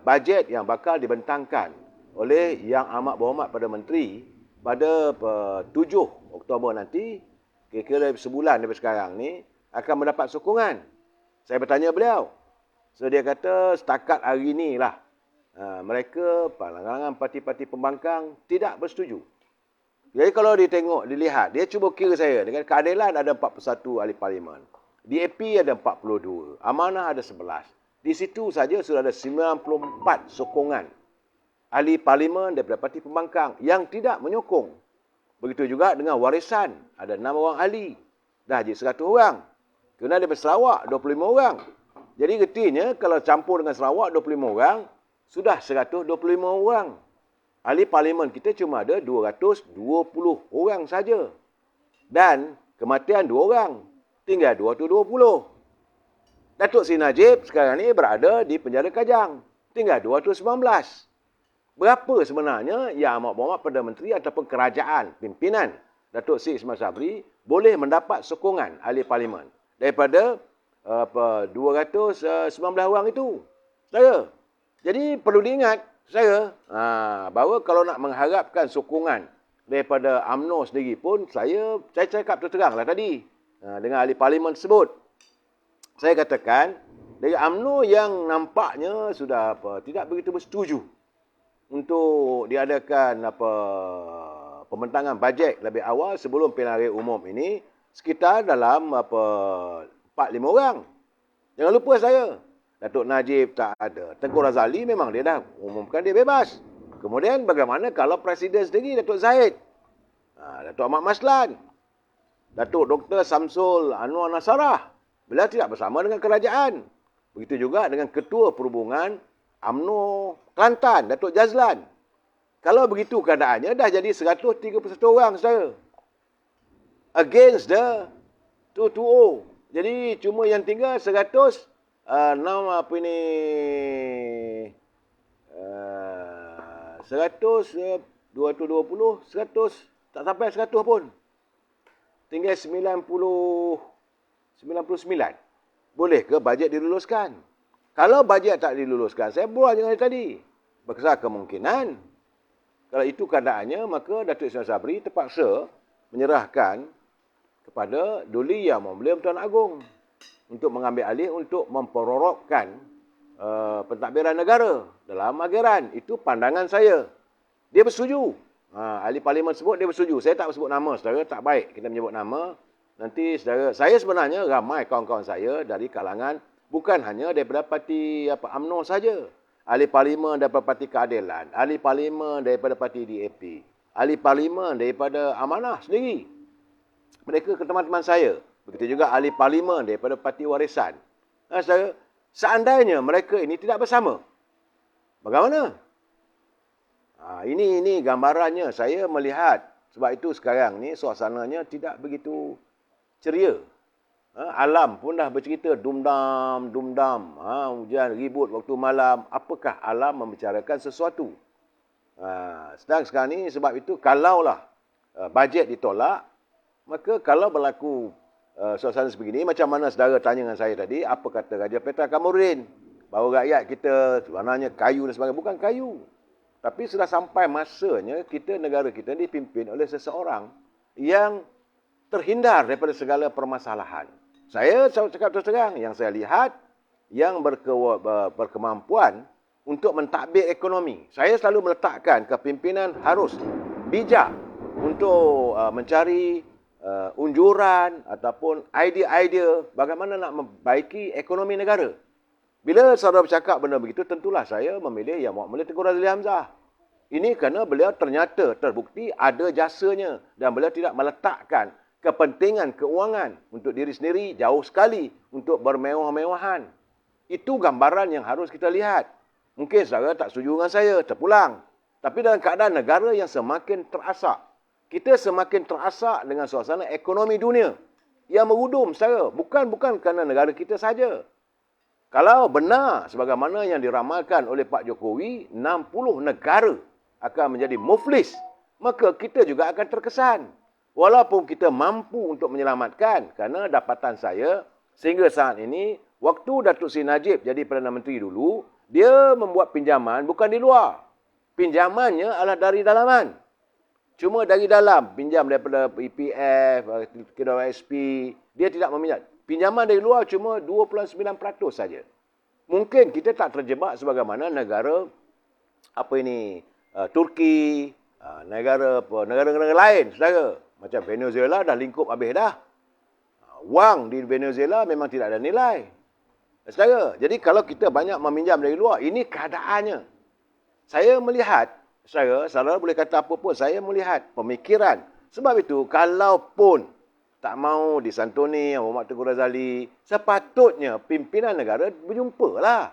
bajet yang bakal dibentangkan oleh Yang Amat Berhormat Perdana Menteri pada 7 Oktober nanti, kira-kira sebulan daripada sekarang ni, akan mendapat sokongan. Saya bertanya beliau. So dia kata setakat hari ni lah, mereka, kalangan parti-parti pembangkang tidak bersetuju. Jadi kalau dilihat, dia cuba kira saya. Dengan keadilan ada 41 ahli parlimen. DAP ada 42. Amanah ada 11. Di situ saja sudah ada 94 sokongan ahli parlimen daripada parti pembangkang yang tidak menyokong. Begitu juga dengan warisan. Ada 6 orang ahli. Dah jadi 100 orang. Kena daripada Sarawak 25 orang. Jadi artinya kalau campur dengan Sarawak 25 orang, sudah 125 orang. Ahli parlimen kita cuma ada 220 orang saja. Dan kematian 2 orang. Tinggal 220. Datuk Seri Najib sekarang ni berada di penjara Kajang. Tinggal 219. Berapa sebenarnya Yang Amat Berhormat Perdana Menteri ataupun kerajaan, pimpinan Datuk Seri Ismail Sabri boleh mendapat sokongan ahli parlimen daripada 219 orang itu. Saudara. Jadi perlu diingat, saya bahawa kalau nak mengharapkan sokongan daripada UMNO sendiri pun, saya cakap terang-teranglah tadi dengan ahli parlimen tersebut. Saya katakan, dari UMNO yang nampaknya sudah tidak begitu bersetuju untuk diadakan pembentangan bajet lebih awal sebelum pilihan raya umum ini, sekitar dalam 4-5 orang. Jangan lupa saya, Datuk Najib tak ada. Tengku Razali memang dia dah umumkan dia bebas. Kemudian bagaimana kalau Presiden sendiri, Datuk Zahid, Datuk Ahmad Maslan, Datuk Dr. Samsul Anwar Nasarah, beliau tidak bersama dengan kerajaan. Begitu juga dengan Ketua Perhubungan UMNO Kelantan, Datuk Jazlan. Kalau begitu keadaannya, dah jadi 131 orang, saudara. Against the 220. Jadi cuma yang tinggal 100, 100, 220, 100, tak sampai 100 pun. Tinggal 99. Boleh ke bajet diluluskan? Kalau bajet tak diluluskan, saya buat dengan tadi. Besar kemungkinan, kalau itu keadaannya, maka Datuk Ismail Sabri terpaksa menyerahkan kepada Duli Yang Mulia Tuan Agong untuk mengambil alih untuk memperorokkan pentadbiran negara dalam anggaran. Itu pandangan saya. Dia bersetuju. Ahli parlimen sebut dia bersetuju. Saya tak sebut nama, saudara. Tak baik kita menyebut nama. Nanti, saudara, saya sebenarnya ramai kawan-kawan saya dari kalangan, bukan hanya daripada parti UMNO saja. Ahli parlimen daripada parti Keadilan. Ahli parlimen daripada parti DAP. Ahli parlimen daripada Amanah sendiri. Mereka ke teman-teman saya. Begitu juga ahli parlimen daripada parti Warisan. Saudara, seandainya mereka ini tidak bersama, bagaimana? Ini gambarannya. Saya melihat, sebab itu sekarang ni suasananya tidak begitu ceria. Alam pun dah bercerita dumdam, hujan ribut waktu malam. Apakah alam membicarakan sesuatu? Sedang sekarang ni sebab itu kalaulah bajet ditolak, maka kalau berlaku suasana sebegini, macam mana saudara tanya dengan saya tadi, apa kata Raja Petra Kamarudin? Bahawa rakyat kita sebenarnya kayu dan sebagainya. Bukan kayu. Tapi sudah sampai masanya negara kita dipimpin oleh seseorang yang terhindar daripada segala permasalahan. Saya cakap terus terang, yang saya lihat, yang berkemampuan untuk mentadbir ekonomi. Saya selalu meletakkan kepimpinan harus bijak untuk mencari unjuran ataupun idea-idea bagaimana nak membaiki ekonomi negara. Bila saudara bercakap benda begitu, tentulah saya memilih Yang Mulia Tengku Razili Hamzah. Ini kerana beliau ternyata terbukti ada jasanya dan beliau tidak meletakkan kepentingan keuangan untuk diri sendiri jauh sekali untuk bermewah-mewahan. Itu gambaran yang harus kita lihat. Mungkin saudara tak setuju dengan saya, terpulang. Tapi dalam keadaan negara yang semakin terasak, kita semakin terasak dengan suasana ekonomi dunia yang merudum saudara. Bukan kerana negara kita saja. Kalau benar sebagaimana yang diramalkan oleh Pak Jokowi, 60 negara akan menjadi muflis, maka kita juga akan terkesan. Walaupun kita mampu untuk menyelamatkan, kerana dapatan saya sehingga saat ini, waktu Datuk Seri Najib jadi Perdana Menteri dulu, dia membuat pinjaman bukan di luar. Pinjamannya adalah dari dalaman. Cuma dari dalam, pinjam daripada EPF, KWSP, dia tidak meminjam. Pinjaman dari luar cuma 2.9% saja. Mungkin kita tak terjebak sebagaimana negara Turki, negara-negara lain, saudara. Macam Venezuela dah lingkup habis dah. Wang di Venezuela memang tidak ada nilai. Saudara, jadi kalau kita banyak meminjam dari luar, ini keadaannya. Saya melihat, saudara boleh kata apa pun, saya melihat pemikiran. Sebab itu, kalaupun tak mau disantuni Yang Mulia Tengku Razali, sepatutnya pimpinan negara berjumpalah.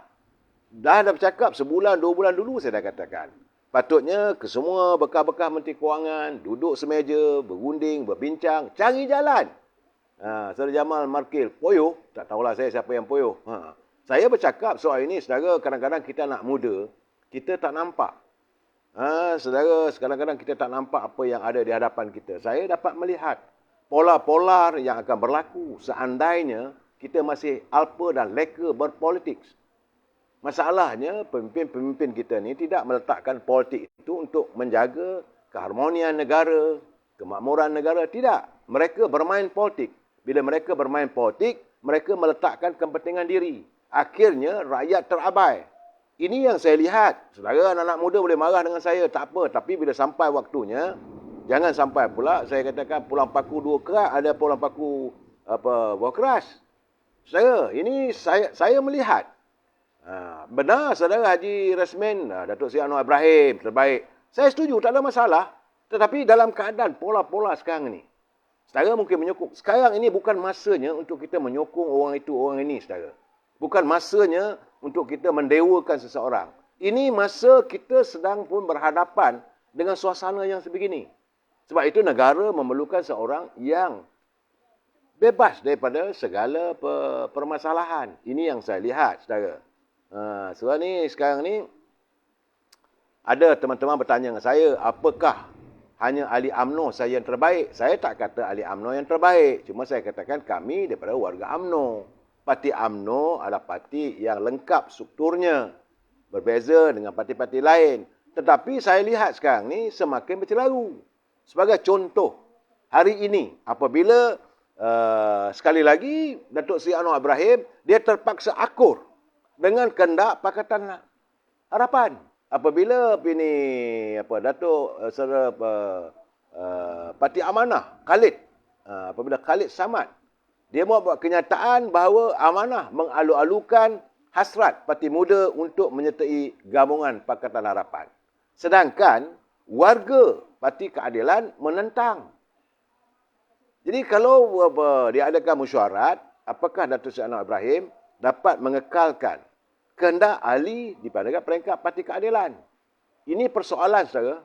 Dah bercakap sebulan, 2 bulan dulu saya dah katakan. Patutnya ke semua bekas-bekas Menteri Kewangan duduk semeja, berunding, berbincang, cari jalan. Saudara Jamal Markil, poyo, tak tahulah saya siapa yang poyo. Saya bercakap soal ini, saudara, kadang-kadang kita nak muda, kita tak nampak. Saudara, kadang-kadang kita tak nampak apa yang ada di hadapan kita. Saya dapat melihat pola-pola yang akan berlaku seandainya kita masih alpa dan leka berpolitik. Masalahnya, pemimpin-pemimpin kita ni tidak meletakkan politik itu untuk menjaga keharmonian negara, kemakmuran negara. Tidak. Mereka bermain politik. Bila mereka bermain politik, mereka meletakkan kepentingan diri. Akhirnya, rakyat terabai. Ini yang saya lihat. Saudara, anak-anak muda boleh marah dengan saya, tak apa. Tapi bila sampai waktunya, jangan sampai pula saya katakan pulang paku dua keras, ada pulang paku buah keras. Saudara, ini saya melihat. Benar saudara Haji Rasmin, Datuk Seri Anwar Ibrahim terbaik. Saya setuju, tak ada masalah. Tetapi dalam keadaan pola-pola sekarang ni, saudara mungkin menyokong. Sekarang ini bukan masanya untuk kita menyokong orang itu, orang ini, saudara. Bukan masanya untuk kita mendewakan seseorang. Ini masa kita sedang pun berhadapan dengan suasana yang sebegini. Sebab itu negara memerlukan seorang yang bebas daripada segala permasalahan. Ini yang saya lihat, saudara. Sekarang ni ada teman-teman bertanya dengan saya, apakah hanya ahli UMNO saya yang terbaik? Saya tak kata ahli UMNO yang terbaik. Cuma saya katakan kami daripada warga UMNO. Parti UMNO adalah parti yang lengkap strukturnya. Berbeza dengan parti-parti lain. Tetapi saya lihat sekarang ni semakin bercelaru. Sebagai contoh, hari ini apabila sekali lagi Datuk Seri Anwar Ibrahim, dia terpaksa akur dengan kehendak Pakatan Harapan. Apabila Datuk Parti Amanah Khalid, apabila Khalid Samad, dia buat kenyataan bahawa Amanah mengalu-alukan hasrat Parti Muda untuk menyertai gabungan Pakatan Harapan. Sedangkan warga Parti Keadilan menentang. Jadi kalau diadakan mesyuarat, apakah Datuk Seri Anwar Ibrahim dapat mengekalkan kehendak ahli di peringkat Parti Keadilan? Ini persoalan, saudara.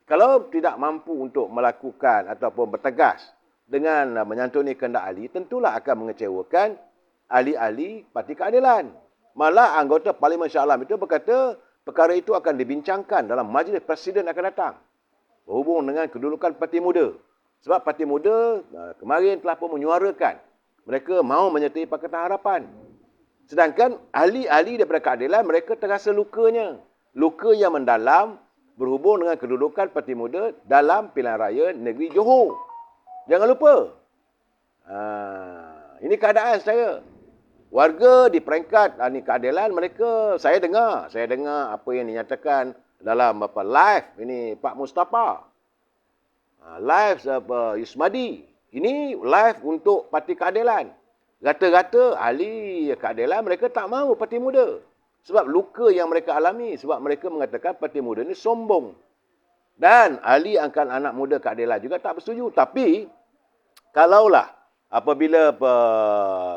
Kalau tidak mampu untuk melakukan ataupun bertegas dengan menyantuni kehendak ahli, tentulah akan mengecewakan ahli-ahli Parti Keadilan. Malah anggota Parlimen Shah Alam itu berkata perkara itu akan dibincangkan dalam Majlis Presiden akan datang berhubung dengan kedudukan Parti Muda. Sebab Parti Muda kemarin telah pun menyuarakan mereka mahu menyertai Pakatan Harapan. Sedangkan ahli-ahli daripada keadilan mereka terasa lukanya. Luka yang mendalam berhubung dengan kedudukan Parti Muda dalam pilihan raya negeri Johor. Jangan lupa. Ini keadaan saya. Warga di peringkat keadilan mereka, saya dengar apa yang dinyatakan dalam live ini Pak Mustafa. Live Yusmadi. Ini live untuk Parti Keadilan. Rata-rata ahli keadilan mereka tak mahu Parti Muda. Sebab luka yang mereka alami. Sebab mereka mengatakan Parti Muda ini sombong. Dan ahli angkat anak muda keadilan juga tak bersetuju. Tapi, kalaulah apabila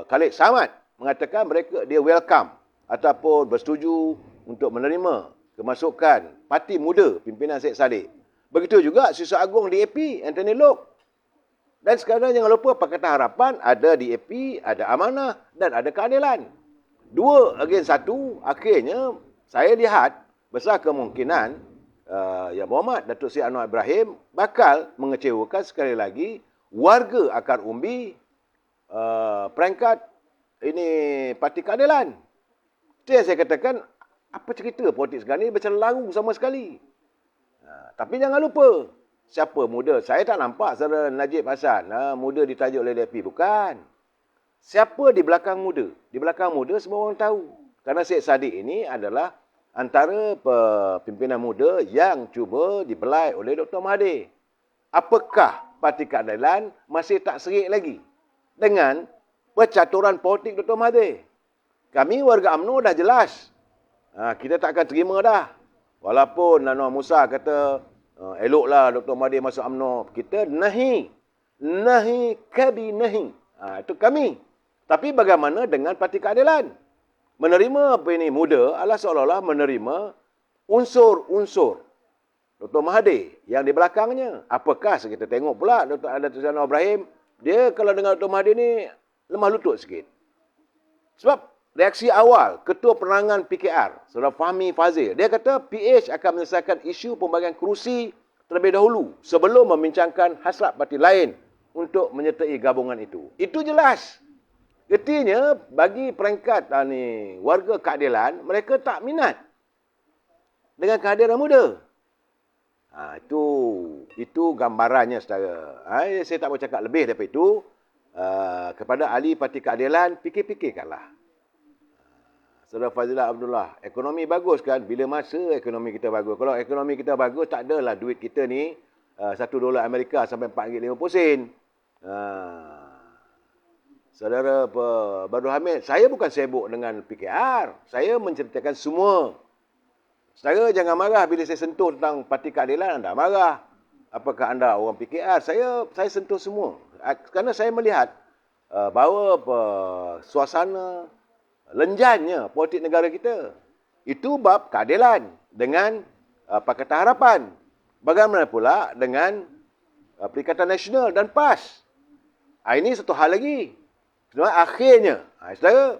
Khalid Samad mengatakan mereka dia welcome ataupun bersetuju untuk menerima kemasukan Parti Muda pimpinan Syed Saddiq. Begitu juga Siswa Agung DAP, Anthony Loke. Dan sekarang jangan lupa Pakatan Harapan ada DAP, ada Amanah dan ada Keadilan. 2 against 1, akhirnya saya lihat besar kemungkinan Yang Berhormat Datuk Seri Anwar Ibrahim bakal mengecewakan sekali lagi warga akar umbi peringkat ini Parti Keadilan. Itu yang saya katakan, apa cerita politik sekarang ni macam laru sama sekali. Tapi jangan lupa, siapa muda? Saya tak nampak saudara Najib Hassan muda ditajuk oleh DAP. Bukan. Siapa di belakang muda? Di belakang muda semua orang tahu. Kerana Syed Saddiq ini adalah antara pimpinan muda yang cuba dibelai oleh Dr. Mahathir. Apakah Parti Keadilan masih tak serik lagi dengan percaturan politik Dr. Mahathir? Kami warga UMNO dah jelas. Kita tak akan terima dah. Walaupun Anwar Musa kata eloklah Dr. Mahathir masuk UMNO. Kita nahi. Nahi kabi nahi. Itu kami. Tapi bagaimana dengan Parti Keadilan? Menerima apa ini muda adalah seolah-olah menerima unsur-unsur Dr. Mahathir yang di belakangnya. Apakah kita tengok pula Dr. Seri Anwar Ibrahim, dia kalau dengar Dr. Mahathir ni lemah lutut sikit. Sebab reaksi awal Ketua Penerangan PKR, Saudara Fahmi Fazil, dia kata PH akan menyelesaikan isu pembagian kerusi terlebih dahulu sebelum membincangkan hasrat parti lain untuk menyertai gabungan itu. Itu jelas. Artinya bagi peringkat warga keadilan, mereka tak minat dengan kehadiran muda. Itu gambarannya saudara. Saya tak mau cakap lebih daripada itu. Kepada ahli Parti Keadilan, fikir-fikirkanlah. Saudara Fazilah Abdullah, ekonomi bagus kan? Bila masa ekonomi kita bagus? Kalau ekonomi kita bagus, tak adalah duit kita ni $1 Amerika sampai RM4.50. Saudara Badrul Hamid, saya bukan sibuk dengan PKR. Saya menceritakan semua. Saudara jangan marah bila saya sentuh tentang Parti Keadilan, anda marah. Apakah anda orang PKR? Saya sentuh semua. Kerana saya melihat bahawa suasana lenjannya politik negara kita. Itu bab keadilan dengan Pakatan Harapan. Bagaimana pula dengan Perikatan Nasional dan PAS? Ini satu hal lagi. Akhirnya, saudara,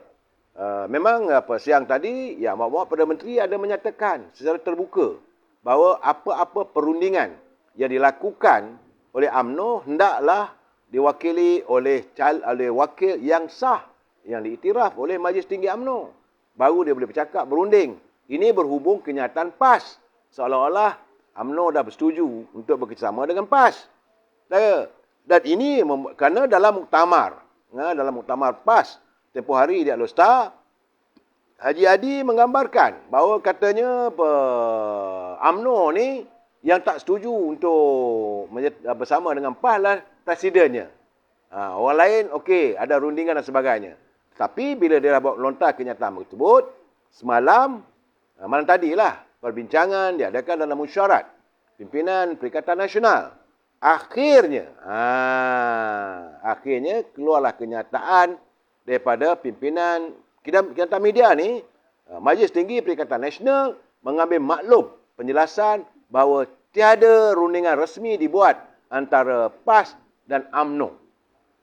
memang siang tadi, Yang Berhormat Perdana Menteri ada menyatakan secara terbuka bahawa apa-apa perundingan yang dilakukan oleh UMNO hendaklah diwakili oleh wakil yang sah, yang diiktiraf oleh Majlis Tinggi UMNO. Baru dia boleh bercakap, berunding. Ini berhubung kenyataan PAS. Seolah-olah UMNO dah bersetuju untuk bekerjasama dengan PAS. Dan ini kerana dalam muktamar PAS tempoh hari di Alor-Star, Haji Adi menggambarkan bahawa katanya UMNO ni yang tak setuju untuk bersama dengan PAS lah presidennya. Orang lain okey, ada rundingan dan sebagainya. Tapi bila dia lontar kenyataan tersebut, malam tadilah perbincangan diadakan dalam mesyuarat pimpinan Perikatan Nasional. Akhirnya keluarlah kenyataan daripada pimpinan kenyataan media ni, Majlis Tinggi Perikatan Nasional mengambil maklum penjelasan bahawa tiada rundingan resmi dibuat antara PAS dan UMNO.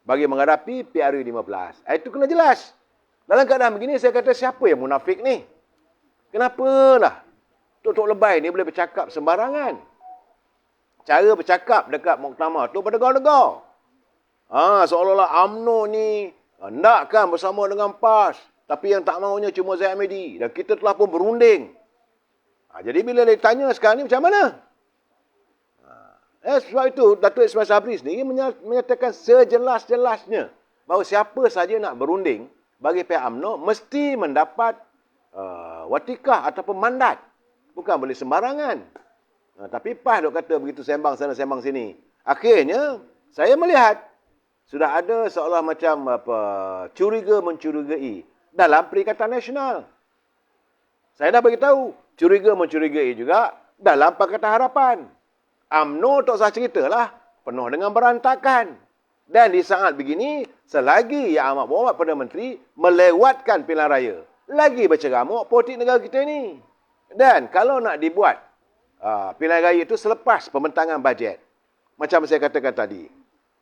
bagi menghadapi PRU 15. Itu kena jelas. Dalam keadaan begini, saya kata siapa yang munafik ni? Kenapalah Tok Lebay ni boleh bercakap sembarangan? Cara bercakap dekat muktamar tu berdegar-degar. Seolah-olah UMNO ni nakkan bersama dengan PAS. Tapi yang tak maunya cuma Zaid Hamidi. Dan kita telah pun berunding. Jadi bila dia tanya sekarang ni macam mana? Sebab itu Datuk Ismail Sabri sendiri menyatakan sejelas-jelasnya bahawa siapa saja nak berunding bagi pihak UMNO mesti mendapat watikah ataupun mandat. Bukan boleh sembarangan. Tapi PAS duk kata begitu sembang sana sembang sini. Akhirnya saya melihat sudah ada seolah macam curiga mencurigai dalam Perikatan Nasional. Saya dah beritahu curiga mencurigai juga dalam Pakatan Harapan. UMNO tak usah ceritalah, penuh dengan berantakan. Dan di saat begini, selagi Yang Amat Berhormat Perdana Menteri melewatkan pilihan raya, lagi berceramuk politik negara kita ini. Dan kalau nak dibuat pilihan raya itu selepas pembentangan bajet, macam saya katakan tadi,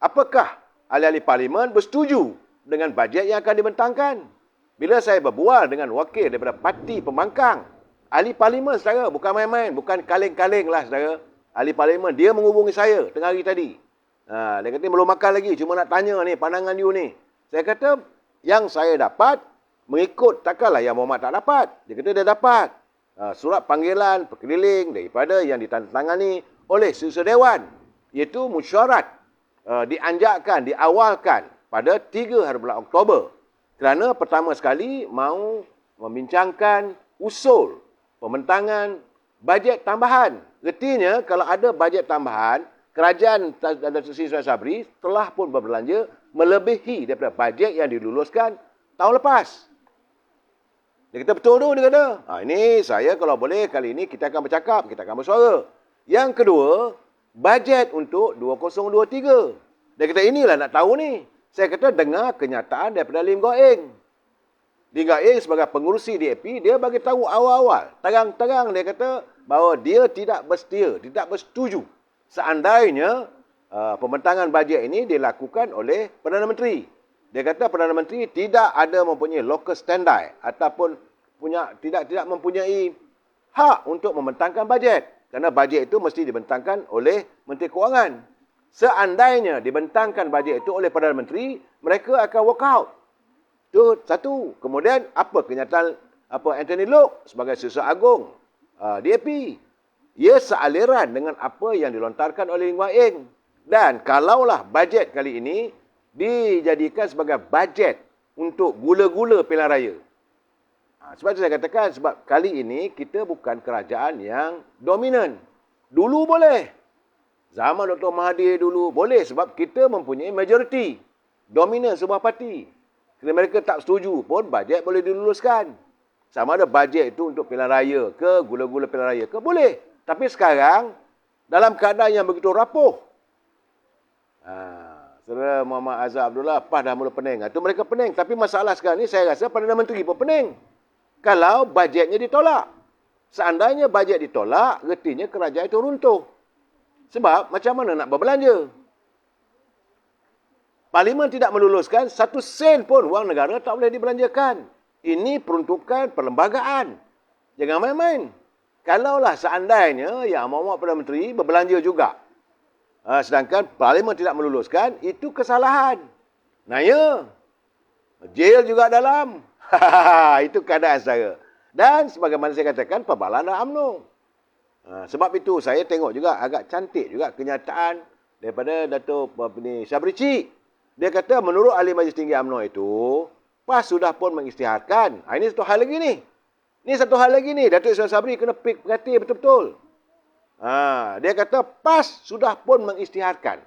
apakah ahli-ahli parlimen bersetuju dengan bajet yang akan dibentangkan? Bila saya berbual dengan wakil daripada parti pembangkang, ahli parlimen saudara, bukan main-main, bukan kaleng-kaleng lah saudara. Ahli parlimen, dia menghubungi saya tengah hari tadi. Dia kata belum makan lagi, cuma nak tanya ni, pandangan you ni. Saya kata, yang saya dapat, mengikut takkanlah Yang Berhormat tak dapat. Dia kata dia dapat surat panggilan berkeliling daripada yang ditandatangani oleh Setiausaha Dewan. Iaitu mesyuarat dianjakkan, diawalkan pada 3 hari bulan Oktober. Kerana pertama sekali mahu membincangkan usul pembentangan bajet tambahan. Artinya, kalau ada bajet tambahan, kerajaan Datuk Seri Ismail Sabri telah pun berbelanja melebihi daripada bajet yang diluluskan tahun lepas. Dia kata, betul tu, dia kata. Ini saya kalau boleh, kali ini kita akan bercakap, kita akan bersuara. Yang kedua, bajet untuk 2023. Dia kata, inilah nak tahu ni. Saya kata, dengar kenyataan daripada Lim Kok Eng. Lim Kok Eng sebagai pengurusi DAP, dia bagi tahu awal-awal. Terang-terang dia kata, bahawa dia tidak bersedia, tidak bersetuju seandainya pembentangan bajet ini dilakukan oleh Perdana Menteri. Dia kata Perdana Menteri tidak ada mempunyai locus standi ataupun tidak mempunyai hak untuk membentangkan bajet. Kerana bajet itu mesti dibentangkan oleh Menteri Kewangan. Seandainya dibentangkan bajet itu oleh Perdana Menteri, mereka akan walk out. Itu satu. Kemudian apa kenyataan Anthony Loke sebagai Setiausaha Agung DAP. Ia sealiran dengan apa yang dilontarkan oleh Lim Kok Eng. Dan kalaulah bajet kali ini dijadikan sebagai bajet untuk gula-gula pilihan raya. Sebab itu saya katakan, sebab kali ini kita bukan kerajaan yang dominan. Dulu boleh. Zaman Dr. Mahathir dulu boleh sebab kita mempunyai majoriti. Dominan sebuah parti. Kalau mereka tak setuju pun bajet boleh diluluskan. Sama ada bajet itu untuk pilihan raya ke, gula-gula pilihan raya ke, boleh. Tapi sekarang, dalam keadaan yang begitu rapuh. Saudara Muhammad Azhar Abdullah, PAS dah mula pening. Itu mereka pening. Tapi masalah sekarang ni, saya rasa Perdana Menteri pun pening. Kalau bajetnya ditolak. Seandainya bajet ditolak, artinya kerajaan itu runtuh. Sebab, macam mana nak berbelanja? Parlimen tidak meluluskan, 1 sen pun wang negara tak boleh dibelanjakan. Ini peruntukan perlembagaan. Jangan main-main. Kalaulah seandainya Yang Amat Berhormat Perdana Menteri berbelanja juga. Sedangkan Parlimen tidak meluluskan, itu kesalahan. Nah ya, jail juga dalam. Itu keadaan saya. Dan sebagaimana saya katakan, perbalan dalam UMNO. Sebab itu saya tengok juga agak cantik juga kenyataan daripada Datuk Sabri Cik. Dia kata menurut Ahli Majlis Tinggi UMNO itu, PAS sudah pun mengisytiharkan. Ini satu hal lagi ni. Ini satu hal lagi ni. Datuk Ismail Sabri kena perhati betul-betul. Dia kata PAS sudah pun mengisytiharkan.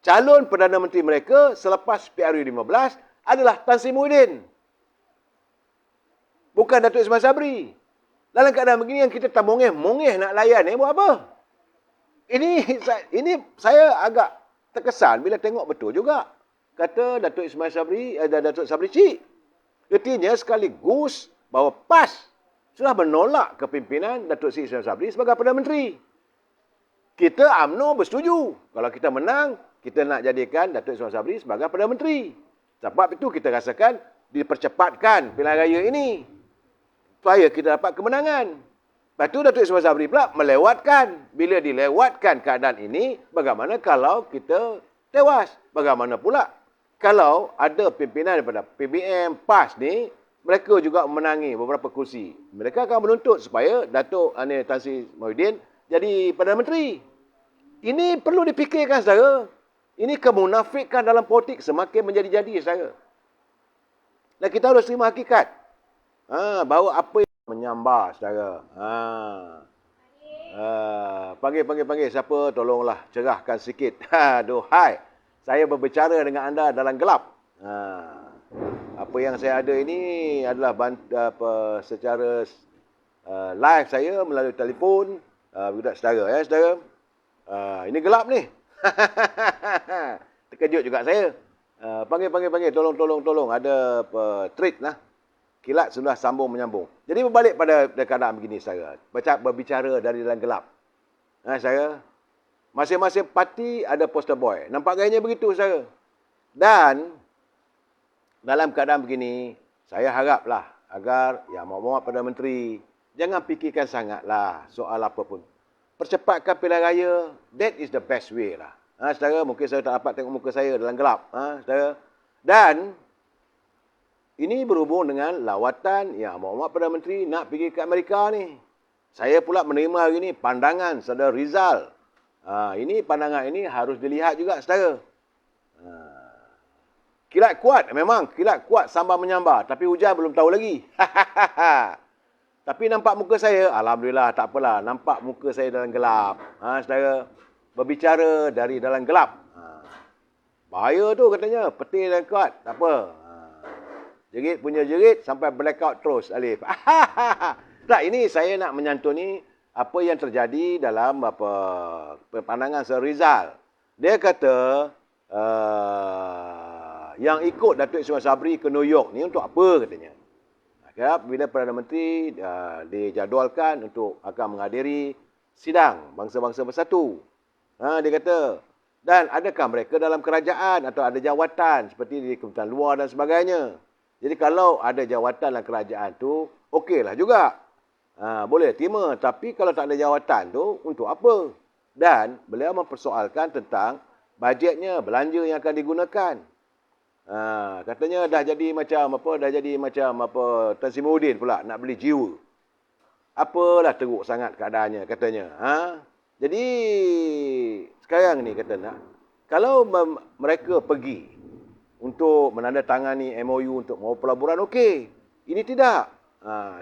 Calon Perdana Menteri mereka selepas PRU 15 adalah Tan Sri Muhyiddin. Bukan Datuk Ismail Sabri. Dalam keadaan begini yang kita tak mongeh nak layan ni, buat apa? Ini saya agak terkesan bila tengok betul juga. Kata Datuk Ismail Sabri, Datuk Sabri Cik. Artinya sekaligus bahawa PAS sudah menolak kepimpinan Datuk Seri Ismail Sabri sebagai Perdana Menteri. Kita UMNO bersetuju. Kalau kita menang, kita nak jadikan Datuk Ismail Sabri sebagai Perdana Menteri. Sebab itu kita rasakan dipercepatkan pilihan raya ini supaya kita dapat kemenangan. Lepas tu Datuk Ismail Sabri pula melewatkan. Bila dilewatkan keadaan ini, bagaimana kalau kita tewas? Bagaimana pula kalau ada pimpinan daripada PBM, PAS ni, mereka juga memenangi beberapa kursi. Mereka akan menuntut supaya Datuk Tan Sri Mohidin jadi Perdana Menteri. Ini perlu dipikirkan, saudara. Ini kemunafikan dalam politik semakin menjadi-jadi, saudara. Dan kita harus terima hakikat. Bahawa apa yang menyambar, saudara. Panggil. Siapa? Tolonglah cerahkan sikit. Aduhai. Saya berbicara dengan anda dalam gelap. Apa yang saya ada ini adalah secara live saya melalui telefon. Budak saudara, saudara. Ini gelap ni. Terkejut juga saya. Panggil. Tolong. Ada treat lah. Kilat sudah sambung menyambung. Jadi berbalik pada keadaan begini, saudara. Berbicara dari dalam gelap. Saudara. Masing-masing parti ada poster boy. Nampak gayanya begitu, saudara. Dan dalam keadaan begini, saya haraplah agar Yang Mohd Perdana Menteri jangan fikirkan sangatlah soal apa pun. Percepatkan pilihan raya, that is the best way lah. Saudara, mungkin saya tak dapat tengok muka saya dalam gelap. Saudara. Dan ini berhubung dengan lawatan Yang Mohd Perdana Menteri nak pergi ke Amerika ni. Saya pula menerima hari ini pandangan saudara Rizal. Ini pandangan ini harus dilihat juga, saudara. Kilat kuat, memang kilat kuat sambar menyambar. Tapi hujan belum tahu lagi. Tapi nampak muka saya, alhamdulillah, tak apalah. Nampak muka saya dalam gelap. Saudara, berbicara dari dalam gelap. Bahaya tu katanya, petir dan kuat. Tak apa. Jerit punya jerit sampai blackout terus, Alif. Tak, ini saya nak menyantuni apa yang terjadi dalam pandangan Sir Rizal. Dia kata, yang ikut Datuk Ismail Sabri ke New York ni untuk apa katanya. Bila Perdana Menteri dijadualkan untuk akan menghadiri sidang bangsa-bangsa bersatu. Dia kata, dan adakah mereka dalam kerajaan atau ada jawatan seperti di Kementerian Luar dan sebagainya. Jadi kalau ada jawatan dalam kerajaan tu, okeylah juga. Boleh terima. Tapi kalau tak ada jawatan tu, untuk apa? Dan beliau mempersoalkan tentang bajetnya, belanja yang akan digunakan. Katanya dah jadi macam Tan Sri Mohidin pula nak beli jiwa. Apalah teruk sangat keadaannya katanya. Jadi sekarang ni katanya, kalau mereka pergi untuk menandatangani MOU untuk mau pelaburan, okey. Ini tidak.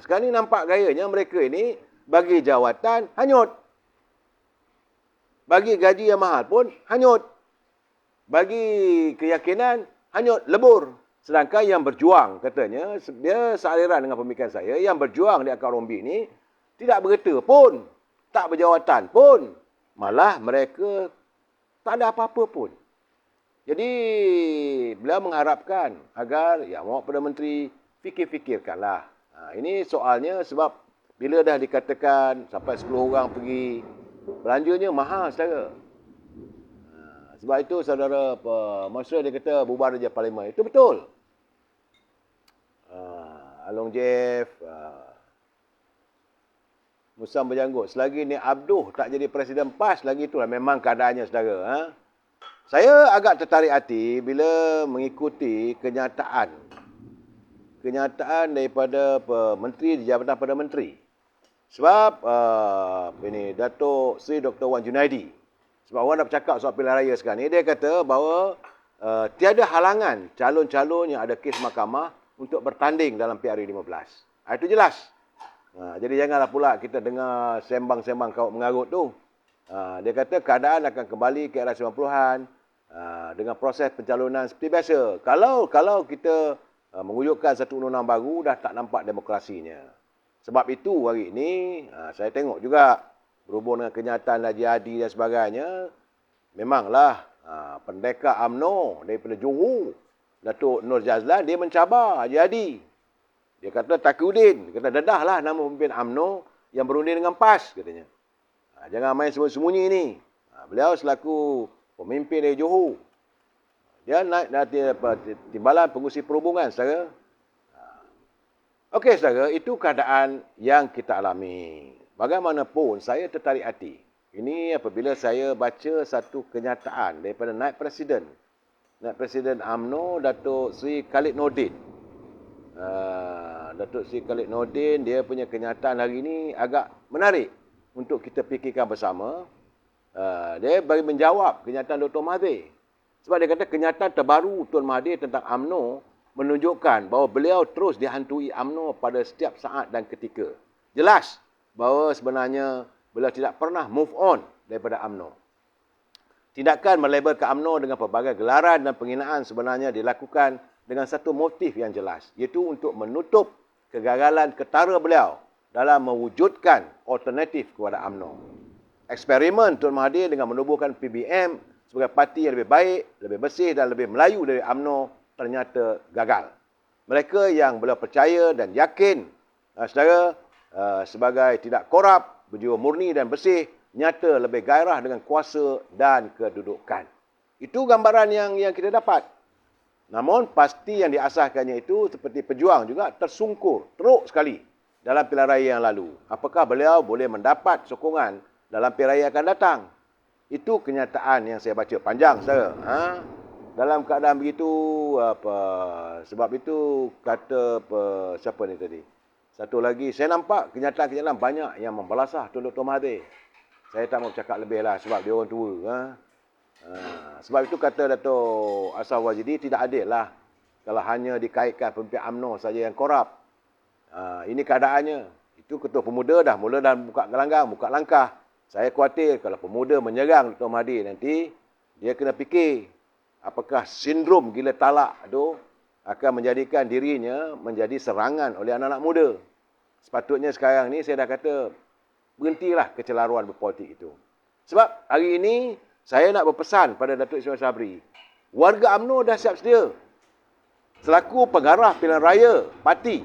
Sekarang ni nampak gayanya mereka ini bagi jawatan hanyut. Bagi gaji yang mahal pun hanyut. Bagi keyakinan hanyut, lebur. Sedangkan yang berjuang, katanya, dia sealiran dengan pemikiran saya, yang berjuang di akar rombi ni tidak bergerta pun. Tak berjawatan pun. Malah mereka tak ada apa-apa pun. Jadi, beliau mengharapkan agar Yang Mohd Perdana Menteri fikir-fikirkanlah. Ini soalnya sebab bila dah dikatakan sampai 10 orang pergi, belanjanya mahal, saudara. Sebab itu, saudara Masyarakat dia kata bubar je Parlimen. Itu betul. Along Jeff, Musam berjanggut. Selagi ni Abduh tak jadi Presiden PAS, lagi itulah memang keadaannya, saudara. Saya agak tertarik hati bila mengikuti kenyataan daripada Menteri di Jabatan Perdana Menteri. Sebab Datuk Seri Dr. Wan Junaidi, sebab orang dah bercakap soal pilihan raya sekarang ni, dia kata bahawa tiada halangan calon-calon yang ada kes mahkamah untuk bertanding dalam PRU15. Itu jelas. Jadi janganlah pula kita dengar sembang-sembang kawat mengarut tu. Dia kata keadaan akan kembali ke era 90-an dengan proses pencalonan seperti biasa. Kalau kita mewujudkan satu undang-undang baru, dah tak nampak demokrasinya. Sebab itu hari ini saya tengok juga berhubung dengan kenyataan Haji Hadi dan sebagainya, memanglah pendekar UMNO daripada Johor, Datuk Nur Jazlan, dia mencabar Haji Hadi. Dia kata Takudin, dia kata dedahlah nama pemimpin UMNO yang berundi dengan PAS, katanya. Jangan main sembunyi-sembunyi ni. Beliau selaku pemimpin dari Johor. Dia naik timbalan pengurusi perhubungan, saudara. Okey, saudara, itu keadaan yang kita alami. Bagaimanapun, saya tertarik hati. Ini apabila saya baca satu kenyataan daripada Naib Presiden UMNO, Datuk Seri Khalid Nordin. Datuk Seri Khalid Nordin, dia punya kenyataan hari ini agak menarik untuk kita fikirkan bersama. Dia bagi menjawab kenyataan Dr. Mahathir. Sebab dia kata kenyataan terbaru Tun Mahathir tentang UMNO menunjukkan bahawa beliau terus dihantui UMNO pada setiap saat dan ketika. Jelas bahawa sebenarnya beliau tidak pernah move on daripada UMNO. Tindakan melabelkan UMNO dengan pelbagai gelaran dan penghinaan sebenarnya dilakukan dengan satu motif yang jelas, iaitu untuk menutup kegagalan ketara beliau dalam mewujudkan alternatif kepada UMNO. Eksperimen Tun Mahathir dengan menubuhkan PBM sebagai parti yang lebih baik, lebih bersih dan lebih Melayu dari UMNO ternyata gagal. Mereka yang beliau percaya dan yakin, saudara, sebagai tidak korup, berjiwa murni dan bersih, nyata lebih gairah dengan kuasa dan kedudukan. Itu gambaran yang kita dapat. Namun pasti yang diasahkannya itu seperti pejuang juga tersungkur, teruk sekali dalam pilihan raya yang lalu. Apakah beliau boleh mendapat sokongan dalam pilihan raya akan datang? Itu kenyataan yang saya baca panjang, saudara. Dalam keadaan begitu, sebab itu kata siapa ni tadi? Satu lagi, saya nampak kenyataan-kenyataan banyak yang membalasah Tun Dr. Mahathir. Saya tak mau cakap lebih lah sebab dia orang tua. Sebab itu kata Dato' Ashraf Waziri, tidak adil lah kalau hanya dikaitkan pemimpin UMNO saja yang korup. Ini keadaannya. Itu ketua pemuda dah mula dah buka gelanggang, buka langkah. Saya khawatir kalau pemuda menyerang Dr. Mahathir nanti, dia kena fikir apakah sindrom gila talak itu akan menjadikan dirinya menjadi serangan oleh anak-anak muda. Sepatutnya sekarang ni saya dah kata, berhentilah kecelaruan berpolitik itu. Sebab hari ini, saya nak berpesan pada Datuk Ismail Sabri, warga UMNO dah siap sedia. Selaku pengarah pilihan raya parti,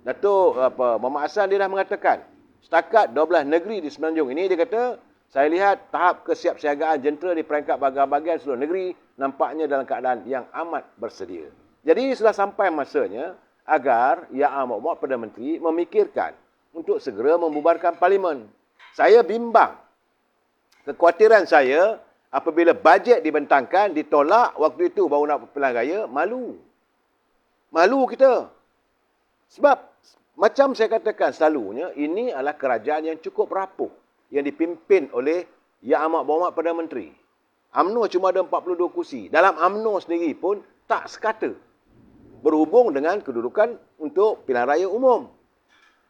Datuk Muhammad Hassan dia dah mengatakan, setakat 12 negeri di Semenanjung ini, dia kata, saya lihat tahap kesiapsiagaan jentera di peringkat bahagian-bahagian seluruh negeri nampaknya dalam keadaan yang amat bersedia. Jadi sudah sampai masanya agar Yang Amat Perdana Menteri memikirkan untuk segera membubarkan parlimen. Saya bimbang. Kekhawatiran saya apabila bajet dibentangkan, ditolak waktu itu baru nak pilihan raya, malu. Malu kita. Sebab macam saya katakan selalunya, ini adalah kerajaan yang cukup rapuh yang dipimpin oleh Yang Amat Perdana Menteri. UMNO cuma ada 42 kursi. Dalam UMNO sendiri pun tak sekata berhubung dengan kedudukan untuk pilihan raya umum.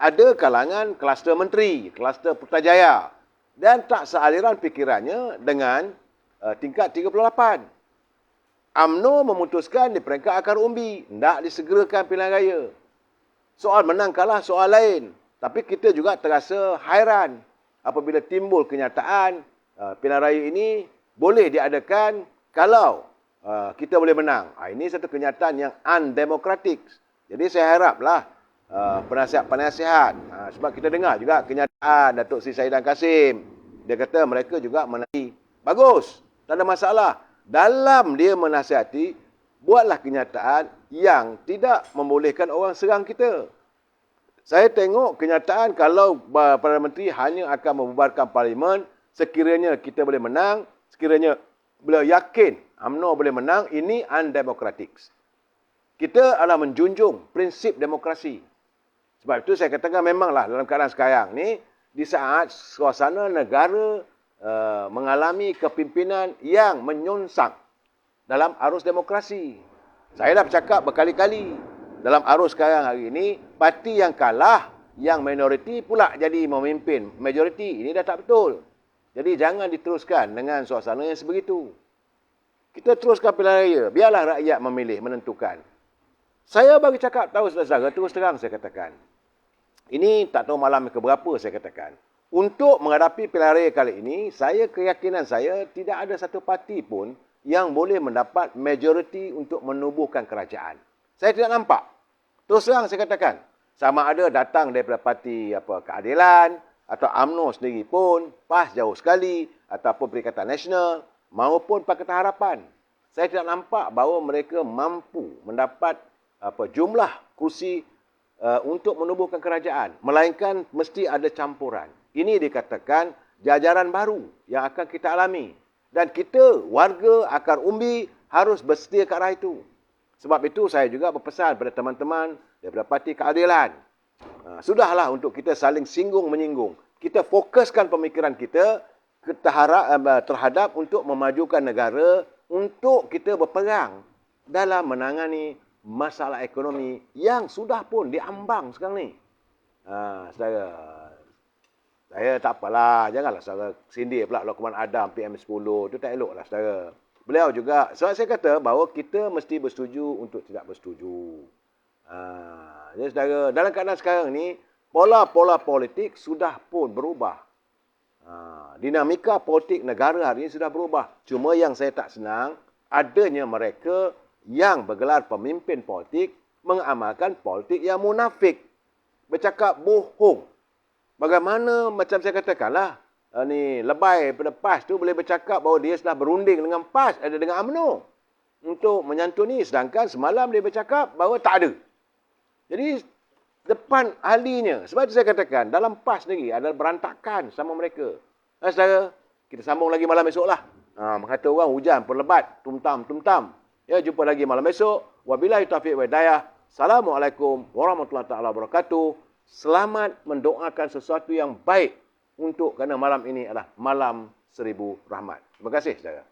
Ada kalangan kluster menteri, kluster Putrajaya dan tak sealiran fikirannya dengan tingkat 38. UMNO memutuskan di peringkat akar umbi, hendak disegerakan pilihan raya. Soal menang kalah soal lain. Tapi kita juga terasa hairan apabila timbul kenyataan pilihan raya ini boleh diadakan kalau kita boleh menang. Ini satu kenyataan yang undemokratik. Jadi saya haraplah penasihat-penasihat, sebab kita dengar juga kenyataan Datuk Seri Saidan Kasim. Dia kata mereka juga menasihati. Bagus, tak ada masalah. Dalam dia menasihati, buatlah kenyataan yang tidak membolehkan orang serang kita. Saya tengok kenyataan kalau Perdana Menteri hanya akan membubarkan parlimen sekiranya kita boleh menang, sekiranya beliau yakin UMNO boleh menang, ini undemokratik. Kita adalah menjunjung prinsip demokrasi. Sebab itu saya katakan memanglah dalam keadaan sekarang ni, di saat suasana negara mengalami kepimpinan yang menyonsang dalam arus demokrasi. Saya dah bercakap berkali-kali. Dalam arus sekarang hari ini, parti yang kalah, yang minoriti pula jadi memimpin majoriti. Ini dah tak betul. Jadi jangan diteruskan dengan suasana yang sebegitu. Kita teruskan pilihan raya. Biarlah rakyat memilih, menentukan. Saya bagi cakap tahu saudara, terus terang saya katakan. Ini tak tahu malam keberapa saya katakan. Untuk menghadapi pilihan raya kali ini, keyakinan saya tidak ada satu parti pun yang boleh mendapat majoriti untuk menubuhkan kerajaan. Saya tidak nampak. Terus terang saya katakan, sama ada datang daripada parti Keadilan atau UMNO sendiri pun, PAS jauh sekali, ataupun Perikatan Nasional, maupun Pakatan Harapan. Saya tidak nampak bahawa mereka mampu mendapat jumlah kursi untuk menubuhkan kerajaan. Melainkan mesti ada campuran. Ini dikatakan jajaran baru yang akan kita alami. Dan kita, warga akar umbi, harus bersedia ke arah itu. Sebab itu saya juga berpesan kepada teman-teman daripada Parti Keadilan. Sudahlah untuk kita saling singgung-menyinggung. Kita fokuskan pemikiran kita terhadap untuk memajukan negara, untuk kita berperang dalam menangani masalah ekonomi yang sudah pun diambang sekarang ni. Saya tak apalah, janganlah saudara sindir pula Lokman Adam PM10, itu tak eloklah saudara. Beliau juga, sebab saya kata bahawa kita mesti bersetuju untuk tidak bersetuju. Jadi saudara, dalam keadaan sekarang ni, pola-pola politik sudah pun berubah. Dinamika politik negara hari ini sudah berubah. Cuma yang saya tak senang, adanya mereka yang bergelar pemimpin politik mengamalkan politik yang munafik. Bercakap bohong. Bagaimana macam saya katakanlah, lebay pada PAS tu boleh bercakap bahawa dia sudah berunding dengan PAS, ada dengan UMNO untuk menyantuni, sedangkan semalam dia bercakap bahawa tak ada. Jadi depan ahlinya, sebab itu saya katakan dalam PAS sendiri adalah berantakan sama mereka. Saudara, kita sambung lagi malam esok lah. Kata orang hujan perlebat, tumtam. Ya, jumpa lagi malam esok. Wabillahi taufiq wa hidayah. Assalamualaikum warahmatullahi taala wabarakatuh. Selamat mendoakan sesuatu yang baik kerana malam ini adalah malam 1000 rahmat. Terima kasih saudara.